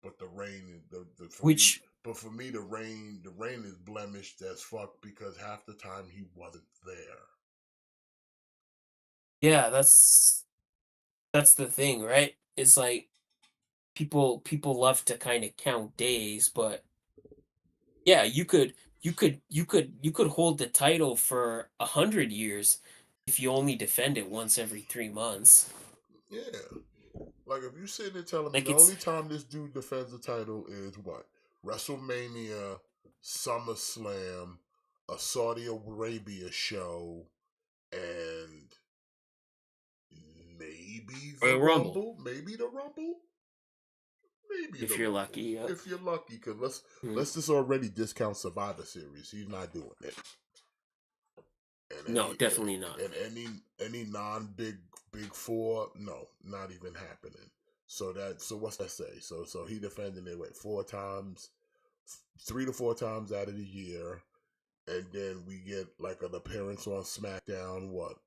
But the reign, for me, the reign is blemished as fuck because half the time he wasn't there. Yeah, that's the thing, right? It's like people love to kind of count days, but yeah, you could hold the title for 100 years if you only defend it once every 3 months. Yeah. Like, if you sitting there telling me Like the it's only time this dude defends the title is what? WrestleMania, SummerSlam, a Saudi Arabia show, and maybe the Royal Rumble, Rumble? Maybe the Rumble? Maybe the if you're Rumble. lucky. Yeah. If you're lucky, because Mhm. let's just already discount Survivor Series. He's not doing it. And No, definitely not. any non big four, no, not even happening. So what's that say? So he defended it 4 times, 3 to 4 times out of the year, and then we get like an appearance on SmackDown. What?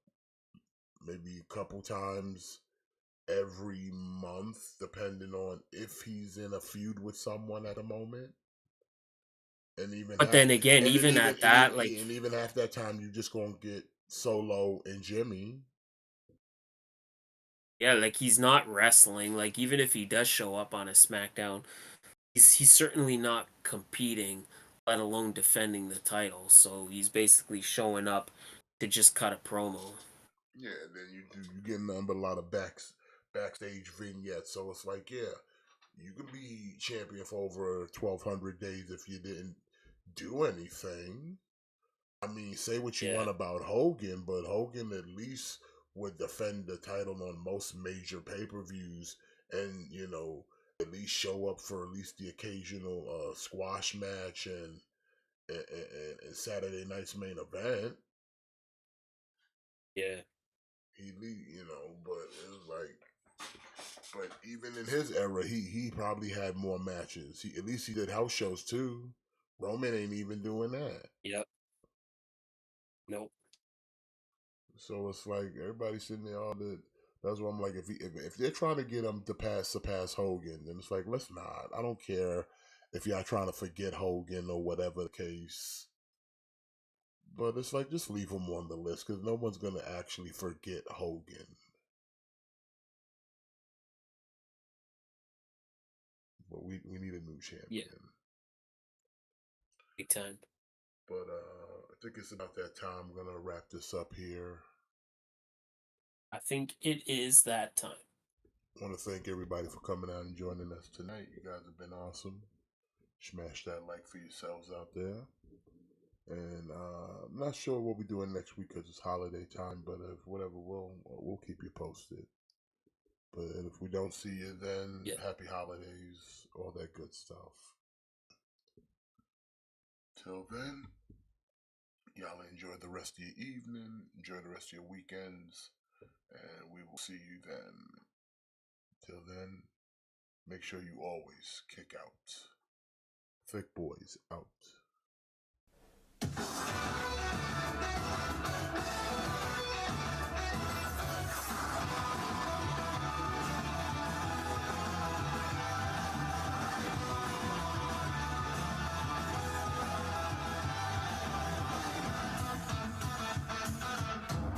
Maybe a couple times every month, depending on if he's in a feud with someone at the moment. And even But half, then again, and then even even at and, that, even, and even half that time, you just gonna get Solo and Jimmy. yeah, like he's not wrestling. Like even if he does show up on a SmackDown, he's certainly not competing, let alone defending the title. So he's basically showing up to just cut a promo. Yeah, and then you get nothing but a lot of backstage vignettes. So it's like, yeah, you can be champion for over 1,200 days if you didn't do anything. I mean, say what you Yeah. want about Hogan, but Hogan at least would defend the title on most major pay per views, and at least show up for at least the occasional squash match and Saturday night's main event. Yeah. But it was like, but even in his era, he probably had more matches. At least he did house shows too. Roman ain't even doing that. Yep. Nope. So it's like everybody's sitting there all the. That's why I'm like, if they're trying to get him to surpass Hogan, then it's like, let's not. I don't care if y'all trying to forget Hogan or whatever the case. But it's like, just leave him on the list because no one's gonna actually forget Hogan. But we need a new Yeah. champion. Big time. But I think it's about that time. I'm gonna wrap this up here. I think it is that time. I want to thank everybody for coming out and joining us tonight. You guys have been awesome. Smash that like for yourselves out there. And I'm not sure what we're doing next week because it's holiday time, but if whatever, we'll keep you posted. But if we don't see you then, happy holidays, all that good stuff. Till then, y'all enjoy the rest of your evening, enjoy the rest of your weekends, and we will see you then. Till then, make sure you always kick out. Thick Boys out.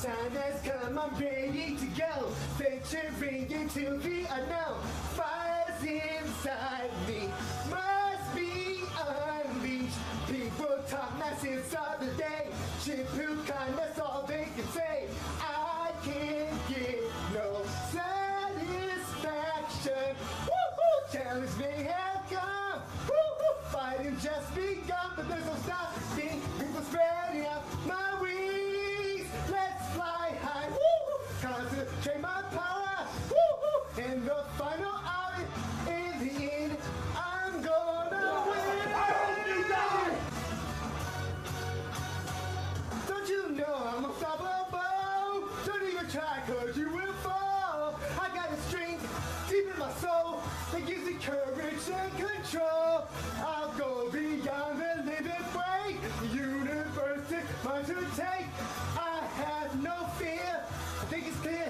Time has come, I'm ready to go. Venturing into the unknown. Fire's inside me, must be unleashed. People talk nonsense all the day. Shampoo kindness, all they can say. I can't get no satisfaction. Woo-hoo, challenge may have come. Woo-hoo, fighting just begun, but there's no stopping. People spreading out my wings. Let's fly high. Woo-hoo, concentrate my power. Woo-hoo, in the final hour, in the end, I'm gonna win. I hope you die. Don't you know I'm unstoppable? Don't even try, cause you will fall. I got a strength deep in my soul that gives me courage and control. I'll go beyond the limit break. The universe is mine to take. I have no fear. I think it's clear.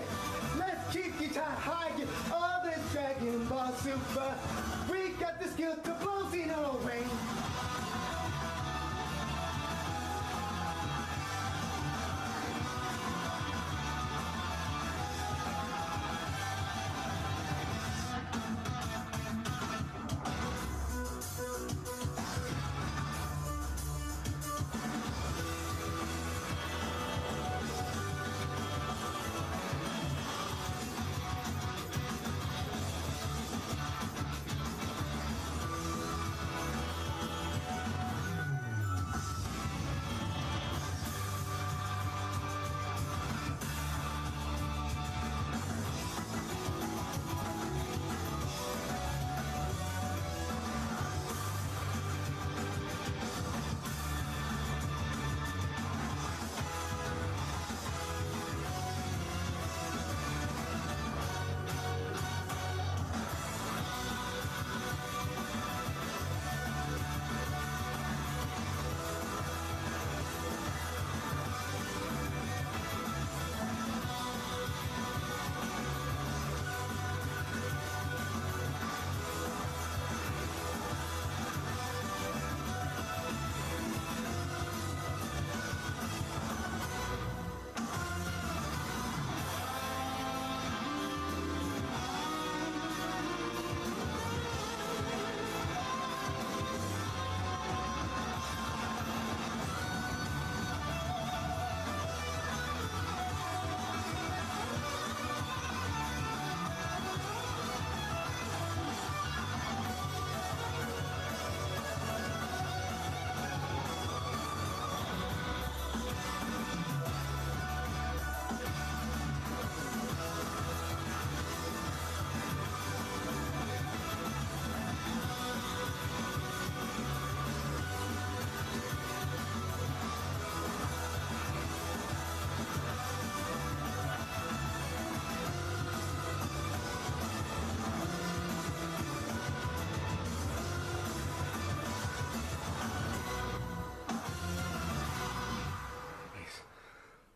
Let's keep you high. Get all this Dragon Ball Super. We got the skill to blow Xeno away.